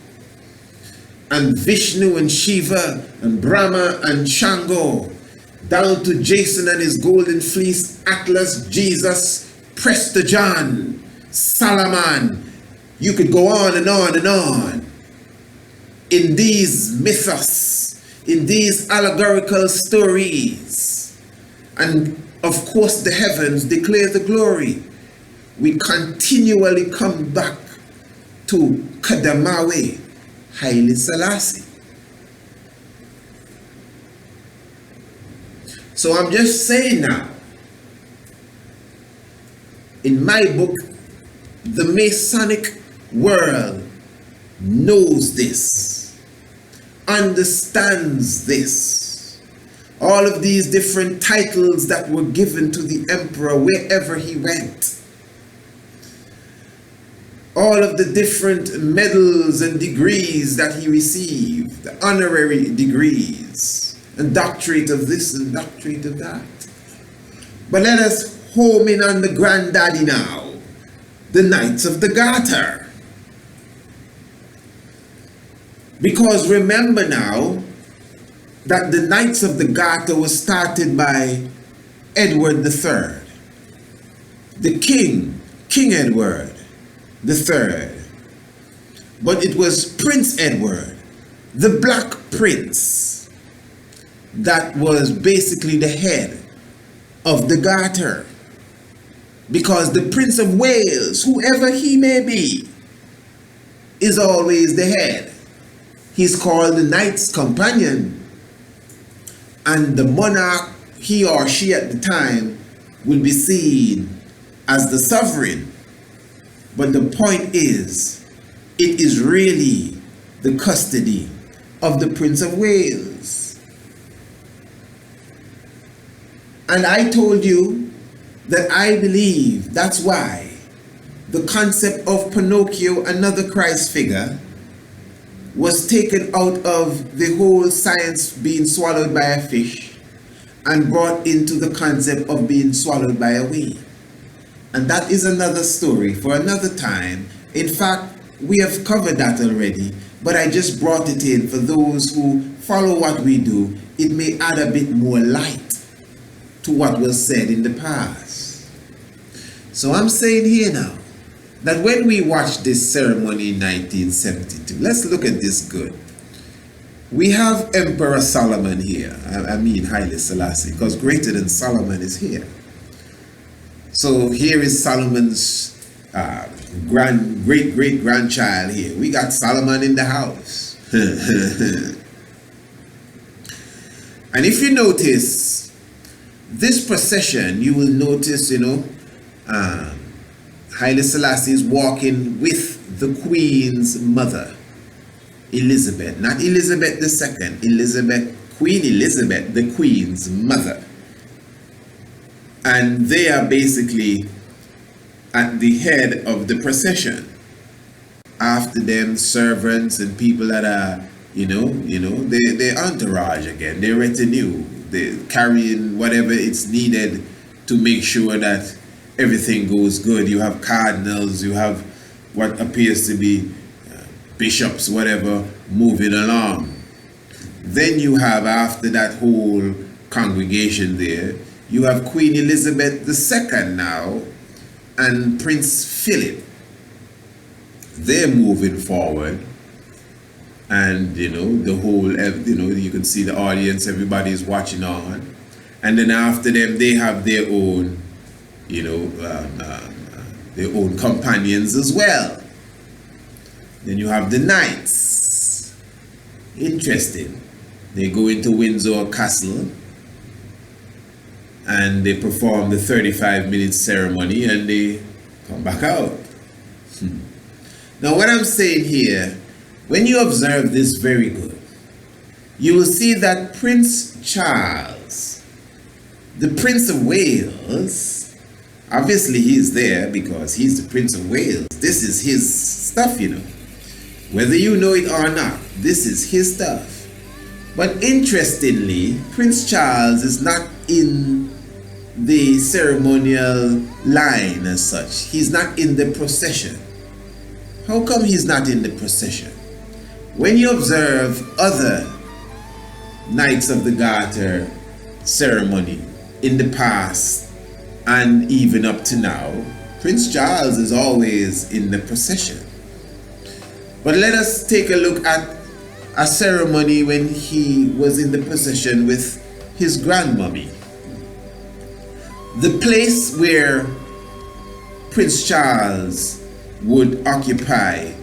and Vishnu and Shiva and Brahma and Shango, down to Jason and his golden fleece, Atlas, Jesus, Prester John, Solomon. You could go on and on and on. In these mythos, in these allegorical stories, and of course the heavens declare the glory, we continually come back to Kadamawe, Haile Selassie. So I'm just saying now, in my book, the Masonic world knows this, understands this. All of these different titles that were given to the emperor wherever he went. All of the different medals and degrees that he received, the honorary degrees, and doctorate of this and doctorate of that. But let us home in on the granddaddy now, the Knights of the Garter. Because remember now that the Knights of the Garter was started by Edward III, the King Edward III. But it was Prince Edward, the Black Prince, that was basically the head of the Garter. Because the Prince of Wales, whoever he may be, is always the head. He's called the Knight's Companion. And the monarch, he or she at the time, will be seen as the sovereign. But the point is, it is really the custody of the Prince of Wales. And I told you that I believe that's why the concept of Pinocchio, another Christ figure, was taken out of the whole science being swallowed by a fish and brought into the concept of being swallowed by a whale. And that is another story for another time. In fact, we have covered that already, but I just brought it in for those who follow what we do. It may add a bit more light to what was said in the past. So I'm saying here now that when we watched this ceremony in 1972, let's look at this good. We have Emperor Solomon here. I mean Haile Selassie, because greater than Solomon is here. So here is Solomon's great-great-grandchild here. We got Solomon in the house. And if you notice, this procession, you will notice, Haile Selassie is walking with the Queen's mother, Elizabeth. Not Elizabeth II, Queen Elizabeth, the Queen's mother. And they are basically at the head of the procession. After them, servants and people that are, their entourage again, their retinue. They're carrying whatever it's needed to make sure that everything goes good. You have cardinals, you have what appears to be bishops, whatever, moving along. Then you have, after that whole congregation there, you have Queen Elizabeth II now and Prince Philip. They're moving forward. And, the whole, you can see the audience, everybody's watching on. And then after them, they have their own, their own companions as well. Then you have the knights. Interesting. They go into Windsor Castle and they perform the 35-minute ceremony and they come back out. Now what I'm saying here, when you observe this very good, you will see that Prince Charles, the Prince of Wales, obviously he's there because he's the Prince of Wales. This is his stuff, Whether you know it or not, this is his stuff. But interestingly, Prince Charles is not in the ceremonial line as such. He's not in the procession. How come he's not in the procession? When you observe other Knights of the Garter ceremony in the past and even up to now, Prince Charles is always in the procession. But let us take a look at a ceremony when he was in the procession with his grandmommy. The place where Prince Charles would occupy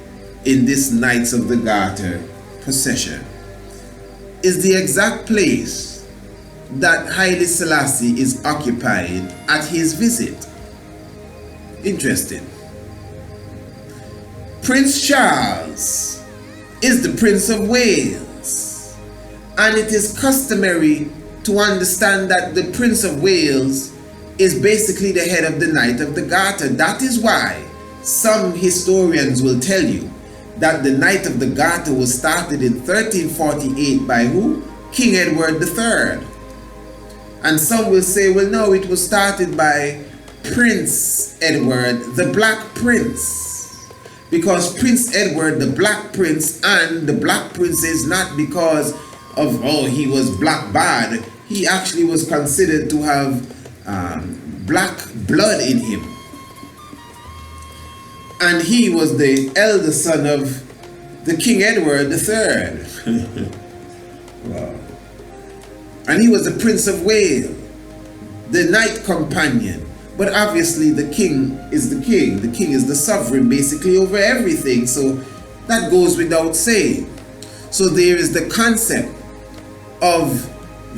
in this Knights of the Garter procession is the exact place that Haile Selassie is occupying at his visit. Interesting. Prince Charles is the Prince of Wales, and it is customary to understand that the Prince of Wales is basically the head of the Knight of the Garter. That is why some historians will tell you that the Knight of the Garter was started in 1348 by who? King Edward III. And some will say, well, no, it was started by Prince Edward, the Black Prince. Because Prince Edward, the Black Prince, and the Black Prince is not because of, he was black bad. He actually was considered to have black blood in him. And he was the elder son of the King Edward III. Wow. And he was the Prince of Wales, the knight companion. But obviously the king is the king. The king is the sovereign basically over everything. So that goes without saying. So there is the concept of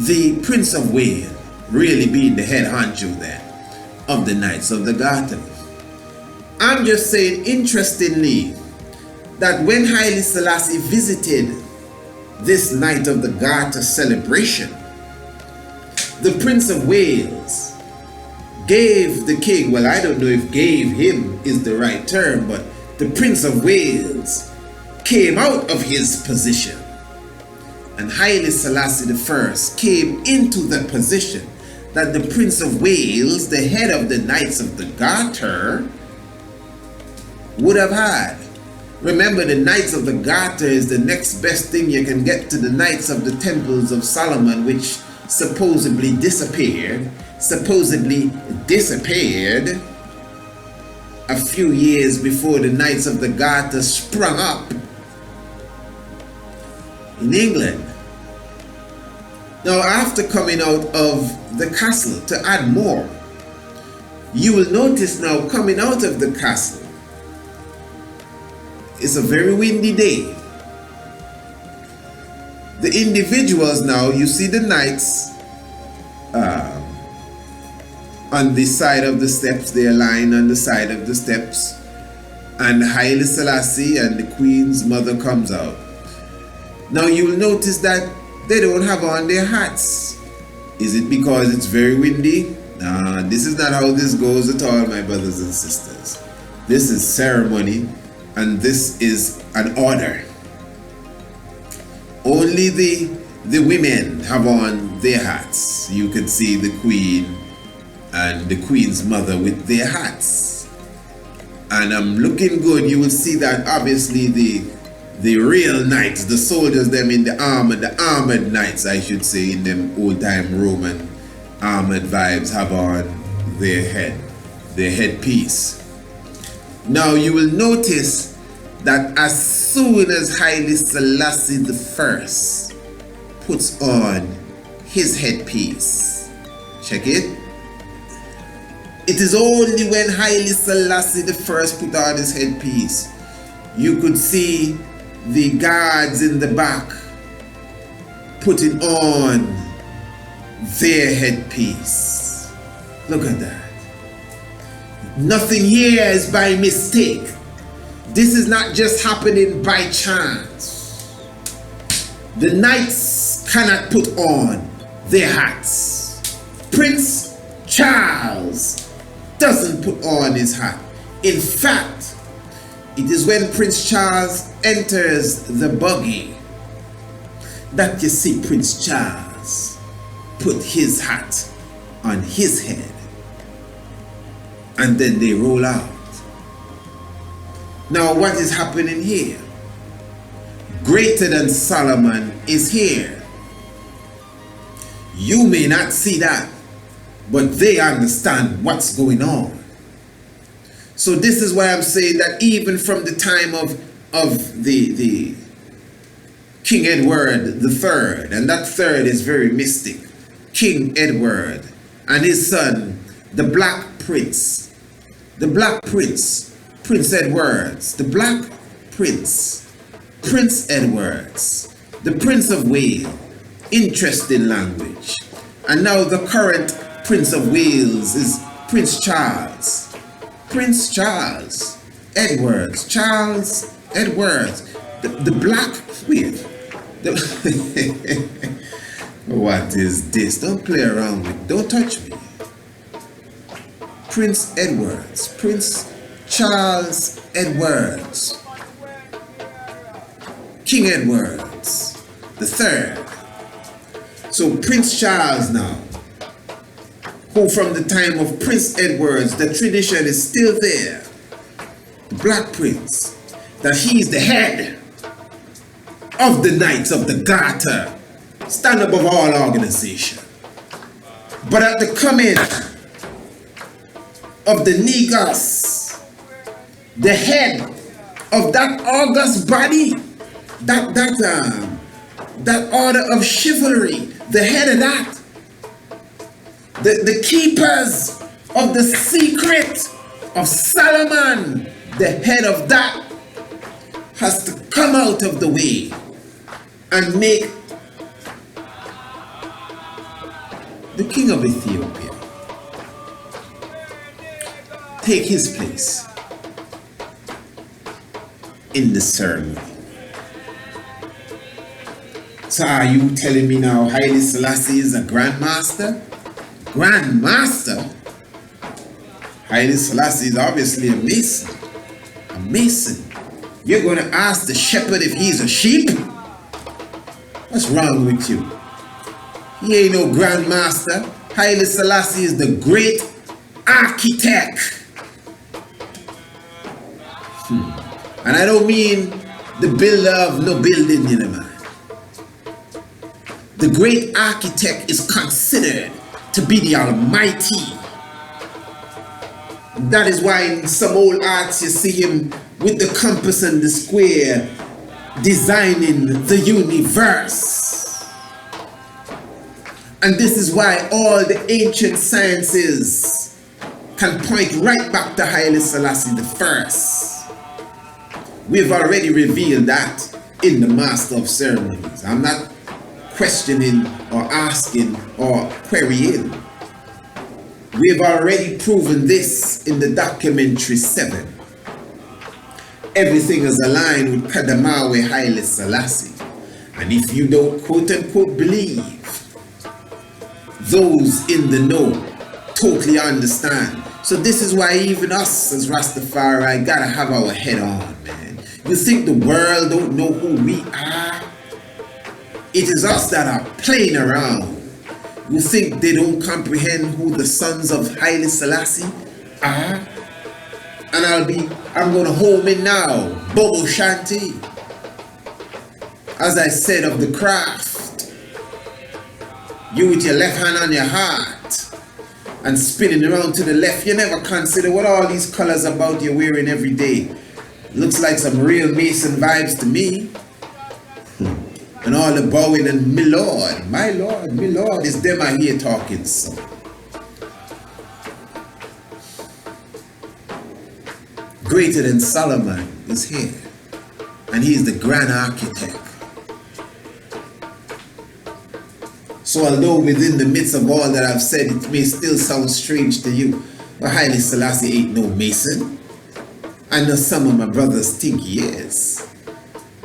the Prince of Wales really being the head honcho there of the Knights of the Garter. I'm just saying, interestingly, that when Haile Selassie visited this Night of the Garter celebration, the Prince of Wales gave the king, well, I don't know if gave him is the right term, but the Prince of Wales came out of his position. And Haile Selassie I came into the position that the Prince of Wales, the head of the Knights of the Garter, would have had. Remember, the Knights of the Garter is the next best thing you can get to the Knights of the Temples of Solomon, which supposedly disappeared a few years before the Knights of the Garter sprung up in England. Now, after coming out of the castle, to add more, you will notice now coming out of the castle, it's a very windy day. The individuals now, you see the knights on the side of the steps, they are lying on the side of the steps, and Haile Selassie and the Queen's mother comes out. Now you will notice that they don't have on their hats. Is it because it's very windy? Nah, this is not how this goes at all, my brothers and sisters. This is ceremony, and this is an order. Only the women have on their hats. You can see the Queen and the Queen's mother with their hats. And I'm looking good. You will see that obviously the real knights, the soldiers, them in the armored knights, I should say, in them old time Roman armored vibes, have on their headpiece. Now you will notice that as soon as Haile Selassie I puts on his headpiece, check it. It is only when Haile Selassie I put on his headpiece, you could see the guards in the back putting on their headpiece. Look at that. Nothing here is by mistake. This is not just happening by chance. The knights cannot put on their hats. Prince Charles doesn't put on his hat. In fact, it is when Prince Charles enters the buggy that you see Prince Charles put his hat on his head, and then they roll out. Now what is happening here? Greater than Solomon is here. You may not see that, but they understand what's going on. So this is why I'm saying that even from the time of the King Edward III, and that third is very mystic, King Edward and his son, the Black Prince, Prince Edwards, the Black Prince, Prince Edwards, the Prince of Wales, interesting language. And now the current Prince of Wales is Prince Charles. Prince Charles Edwards, Charles Edwards, the Black Queen. What is this? Don't play around with, don't touch me. Prince Edwards, Prince Charles Edwards, King Edwards the Third. So Prince Charles now, who from the time of Prince Edwards, the tradition is still there, the Black Prince, that he is the head of the Knights of the Garter, stand above all organization. But at the coming of the Negus, the head of that august body, that order of chivalry, the head of that, the keepers of the secret of Solomon, the head of that has to come out of the way and make the king of Ethiopia take his place in the ceremony. So are you telling me now Haile Selassie is a grandmaster? Grandmaster? Haile Selassie is obviously a mason. A mason. You're going to ask the shepherd if he's a sheep? What's wrong with you? He ain't no grandmaster. Haile Selassie is the great architect. And I don't mean the builder of no building, you know, man. The great architect is considered to be the Almighty. That is why in some old arts you see him with the compass and the square designing the universe. And this is why all the ancient sciences can point right back to Haile Selassie the First. We've already revealed that in the Master of Ceremonies. I'm not questioning or asking or querying. We've already proven this in the documentary 7. Everything is aligned with Kadamawe Haile Selassie. And if you don't quote unquote believe, those in the know totally understand. So this is why even us as Rastafari gotta have our head on, man. You think the world don't know who we are? It is us that are playing around. You think they don't comprehend who the sons of Haile Selassie are? And I'm gonna home in now, Bobo Shanti. As I said of the craft, you with your left hand on your heart and spinning around to the left, you never consider what all these colors about you're wearing every day. Looks like some real Mason vibes to me. And all the bowing and my lord, is them I hear talking so. Greater than Solomon is here. And he is the grand architect. So although within the midst of all that I've said, it may still sound strange to you, but Haile Selassie ain't no Mason. I know some of my brothers think he is.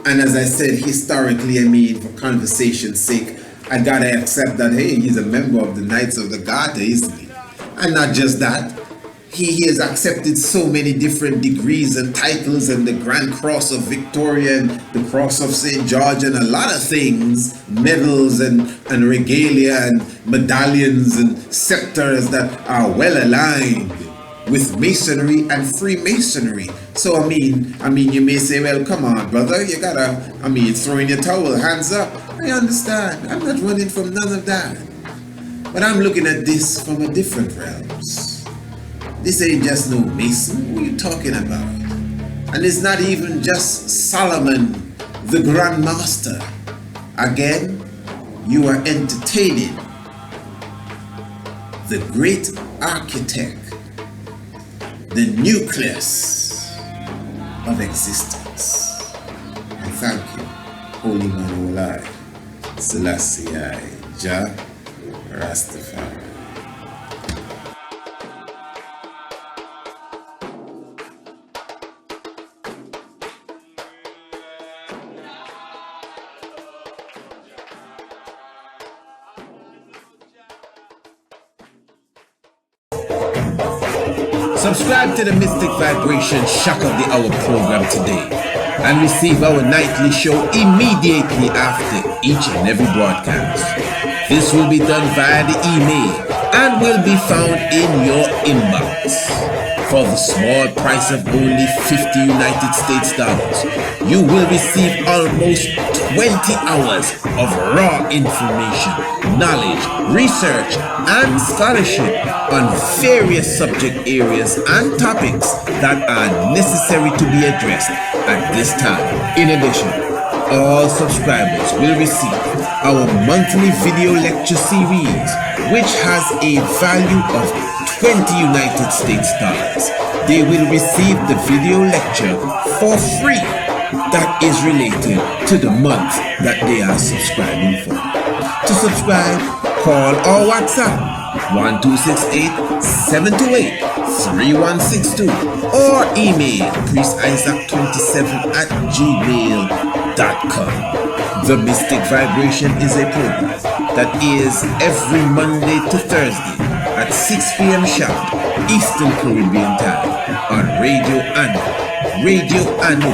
And as I said, historically, I mean, for conversation's sake, I gotta accept that, hey, he's a member of the Knights of the Garter, isn't he? And not just that, he has accepted so many different degrees and titles and the Grand Cross of Victoria and the Cross of St. George and a lot of things, medals and regalia and medallions and scepters that are well aligned with Masonry and Freemasonry. So I mean, you may say, well, come on, brother, you gotta, throw in your towel, hands up. I understand. I'm not running from none of that. But I'm looking at this from a different realms. This ain't just no Mason. What are you talking about? And it's not even just Solomon, the Grand Master. Again, you are entertaining the great architect, the nucleus of existence. And thank you, Holy Man Olai, Selassie, Jah, Rastafari. Subscribe to the Mystic Vibration Shock of the Hour program today and receive our nightly show immediately after each and every broadcast. This will be done via the email and will be found in your inbox. For the small price of only 50 United States dollars, you will receive almost 20 hours of raw information, knowledge, research, and scholarship on various subject areas and topics that are necessary to be addressed at this time. In addition, all subscribers will receive our monthly video lecture series, which has a value of 20 United States dollars. They will receive the video lecture for free that is related to the month that they are subscribing for. To subscribe, call or WhatsApp 1268-728-3162 or email priestisaac27@gmail.com. The Mystic Vibration is a program that is every Monday to Thursday at 6 p.m. sharp Eastern Caribbean time on Radio Anu